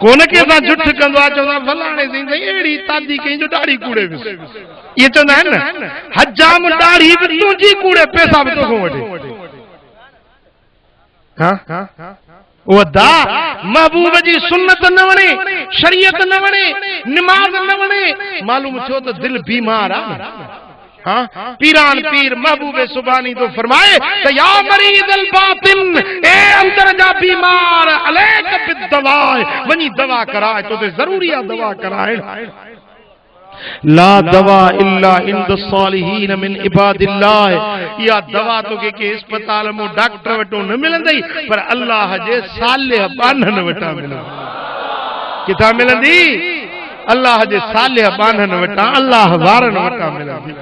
कोन के सा झुठ कंदो आ चवंदा फलाणे सिंह एड़ी तादी कहीं जो दाढ़ी कूड़े भी ये चवंदा आहिनि न हजाम दाढ़ी भी तुंहिंजी कूड़े पैसा भी तोखो वठे हां वो दा महबूब जी सुन्नत न वणे शरीयत न वणे नमाज न वणे मालूम छो तो दिल बीमार आ हाँ पीरान पीर महबूबे सुबानी तो फरमाए तो या मरीद अल बातिन ए अंदर जा बीमार अलैक बिदवा वनी दवा कराए तो जरूरी है दवा कराए ला दवा इल्ला इंद सालिहीन मिन इबादिल्लाह या दवा तो के अस्पताल में डॉक्टर वटो न मिलंदी पर अल्लाह जे सालिह बानन वटा मिलंदी किथा मिलंदी अल्लाह जे सालिह बानन वटा अल्लाह वारन वटा मिलंदी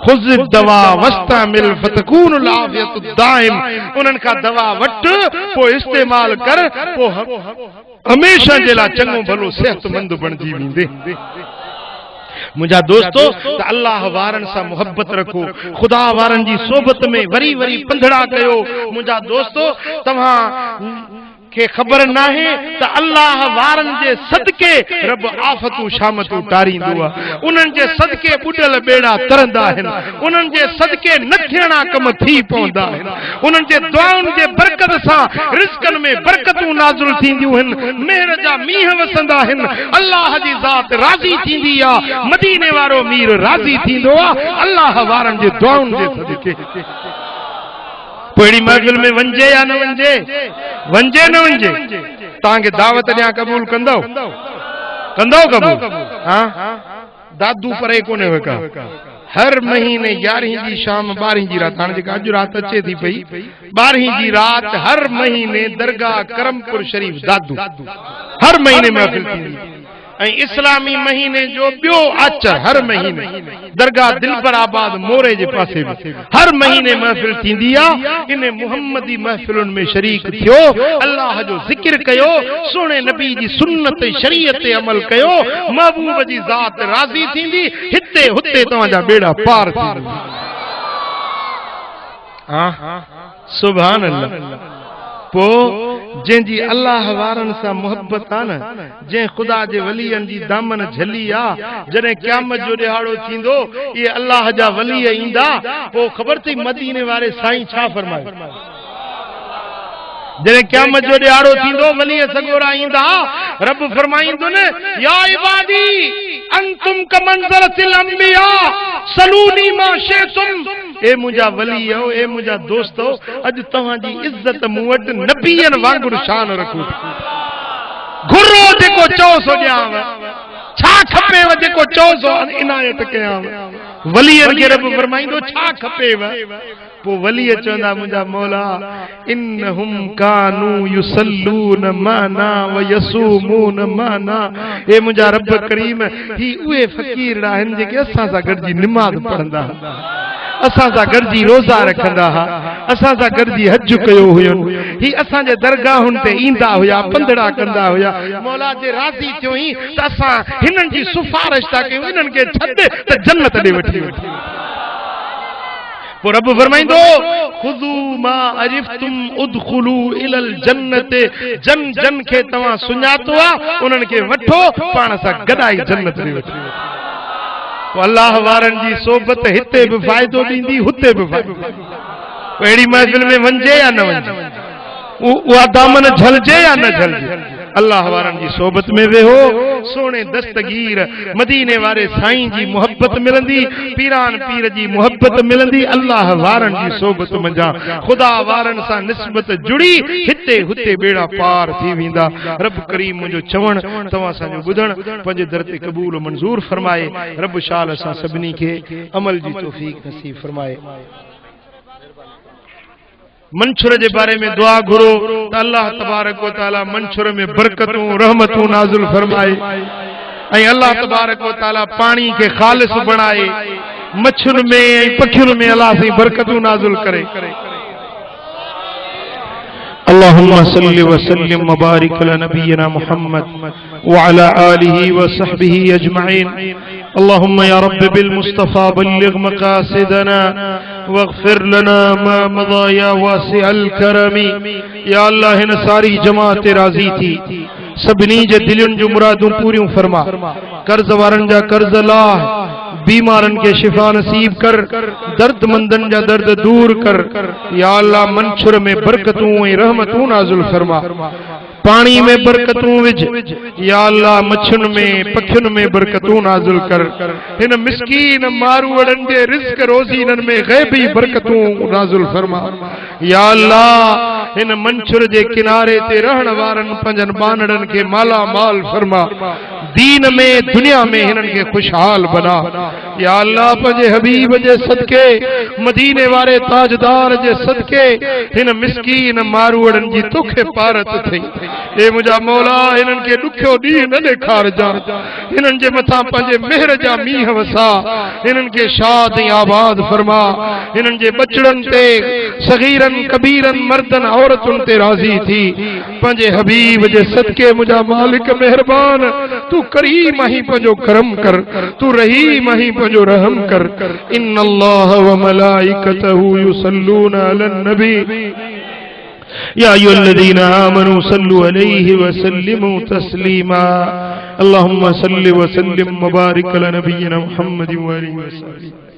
खुज़ दवा वस्तामिल फतकून लाफियतु दाइम उनन का दवा वट पो इस्तेमाल कर पो हमेशा जे ला चंगो भलो सेहतमंद बणजी वेंदे मुझा दोस्तों तो अल्लाह वारन सा मोहब्बत रखो खुदा वारन जी सोबत में वरी वरी पंधड़ा कयो मुझा दोस्तों तव्हां के खबर ना है तो अल्लाह वारन जे सदके रब आफतू शामतू टारींदो आहे उन्हनि जे सदके बुडल बेड़ा तरंदा आहिनि उन्हनि जे सदके न थियणा कम थी पवंदा आहिनि उन्हनि जे दुआउनि जे बरकत सां रिज़्क़नि में बरकतूं नाज़िल थींदियूं आहिनि मेहर जा मींहं वसंदा आहिनि अल्लाह जी ज़ात राज़ी थींदी आहे मदीने वारो मीर राज़ी थींदो आहे अल्लाह वारन जे दुआउनि जे सदके पेड़ी महफिल में वंजे या न वंजे वंजे न वंजे तांगे दावत ॾियां कबूल कंदो कबूल हाँ दादू परे कोने वेका हर महीने 11 जी शाम 12 जी रात हाणे जेका अॼु रात अचे थी पई 12 जी रात हर महीने दरगाह करमपुर शरीफ दादू हर महीने महफिल थींदी इस्लामी महीने जो बियो आचर हर महीने दरगाह दिलबराबाद मोरे जे पासे में हर महीने महफिल थींदी आहे इन मुहम्मदी महफिलुन में शरीक थियो अल्लाह जो जिक्र कयो सोने नबी जी सुन्नत शरीयत अमल कयो महबूब जी ज़ात राज़ी थींदी हिते हुते तव्हांजा बेड़ा पार थींदा हां सुभान अल्लाह पो जंहिंजी अल्लाह वारन सां मोहब्बत आहे न जंहिं ख़ुदा जे वलियनि जी दामन झली आहे जॾहिं क़यामत जो ॾिहाड़ो थींदो इहे अल्लाह जा वली ईंदा पोइ ख़बर अथई मदीने वारे साईं छा फरमायो जॾहिं क़यामत जो ॾिहाड़ो थींदो वली सॻोरा ईंदा रब फरमाईंदो न या इबादी अंतुम कमंज़लतिल अंबिया सलूनी मा शैतुम ए मुझा वली हो ए मुझा दोस्त हो अज तव्हां जी इज्जत मूं वटि नबीयन वांगुरु शान रखो घुरो जेको चओ सो ॾियांव छा खपेव जेको चओ सो इनायत कयांव वलीअ खे रब फरमाईंदो छा खपेव पो वली चवंदा मुंहिंजा मौला इन्नहुम कानू युसल्लून माना व यसूमून माना ए मुंहिंजा रब करीम ही उहे फ़कीर आहिनि जेके असां सां गॾिजी निमाज़ पढ़ंदा असां सां गॾिजी रोज़ा रखंदा हा असां सां गॾिजी हज कयो हुयो ही असांजे दरगाहुनि ते ईंदा हुया पंधड़ा कंदा हुया मौला जे राज़ी थियो ई त असां हिननि जी सिफारिश था कयूं इन्हनि खे छॾ त जन्नत ॾे वठी पो रब फरमाइंदो खुदू मा अरिफ्तुम उदखुलू इलल जन्नत, जन जन के तवा सुञातो आ उन्हनि खे वठो पाण सां गॾाई जन्नत में वठी। अल्लाह वारनि जी सोबत हिते भी फ़ाइदो ॾींदी हुते भी फ़ाइदो। अहिड़ी महफ़िल में वञे या न वञे, उहा दामन झलजे या न झलजे, अल्लाह वारनि जी सोबत में वेहो, सोने दस्तगीर मदीने वारे साईं जी मोहब्बत मिलंदी, पीरान पीर जी मोहब्बत मिलंदी, अल्लाह वारनि जी सोबत मंझां खुदा वारनि सां निस्बत जुड़ी हिते हुते बेड़ा पार थी वेंदा। रब करीम मुंहिंजो चवण तव्हां असांजो ॿुधण पंहिंजे दर ते क़बूल मंज़ूर फरमाए। रब शाल असां सभिनी खे अमल जी तौफ़ीक़ नसीब फरमाए। मंशुर के बारे में दुआ घुरो तो अल्लाह तबारक व तआला मंशुर में बरकतों रहमतों नाज़िल फरमाए। अल्लाह तबारक व तआला पानी के खालिस बनाए, मच्छुन में पखियुन में अल्लाह से बरकतों नाज़िल करे। अल्लाहुम्मा सल्लि व सल्लिम व बारिक अला नबियना मुहम्मद व अला आलिहि व सहबिहि अजमईन। अल्लाहुम्मा या रब्बि बिल मुस्तफा बल्लिग मकासिदना वग़फिर लना मा मज़ा या वासिअल करमी। या अल्लाह हिन सारी जमात राज़ी थी, सभिनी जे दिलुनि जूं मुरादूं पूरियूं फरमा, कर्ज वारनि जा कर्ज लाह, बीमारन के शिफा नसीब कर, दर्दमंदन जा दर्द दूर कर। या अल्लाह मंशुर में बरकतों ऐं रहमतों नाज़िल फरमा, पानी में बरकतों विझ। या अल्लाह मच्छुन में पखियुन में बरकतों नाज़िल कर। हिन मिस्कीन मारूअड़न जे रिज़्क रोज़ीनन में ग़ैबी बरकतों नाज़िल फरमा। या अल्लाह हिन मंशुर जे किनारे ते रहण वारन पंजन बानड़न के माला माल फरमा, दीन में दुनिया में हिनन के खुशहाल बना। या अल्लाह पंहिंजे हबीब जे सदके, मदीने वारे ताजदार जे सदके हिन मिस्कीन मारूअड़न जी तोखे पारत थई। ए मुंहिंजा मौला हिनन के ॾुखियो ॾींहुं न ॾेखारजां, हिनन जे मथां पंहिंजे मेहर जा मींह वसा, हिनन के शाद ऐं आबाद फरमा। हिनन जे बचड़न ते सगीरन कबीरन मर्दन औरतुन ते राज़ी थी। पंहिंजे हबीब जे सदके मुंहिंजा मालिक मेहरबान, तू करीम ही पंहिंजो करम कर, तू रहीम ही पंहिंजो रहम कर। इन्नल्लाह व मलाइकतहू युसल्लूना अलन नबी या अय्युहल्लज़ीना आमनू सल्लु अलैहि व सल्लिमू तस्लीमा। अल्लाहुम्मा सल्लि व सल्लिम व बारिक अला नबिय्यिना मुहम्मद व आलिहि व सल्लम।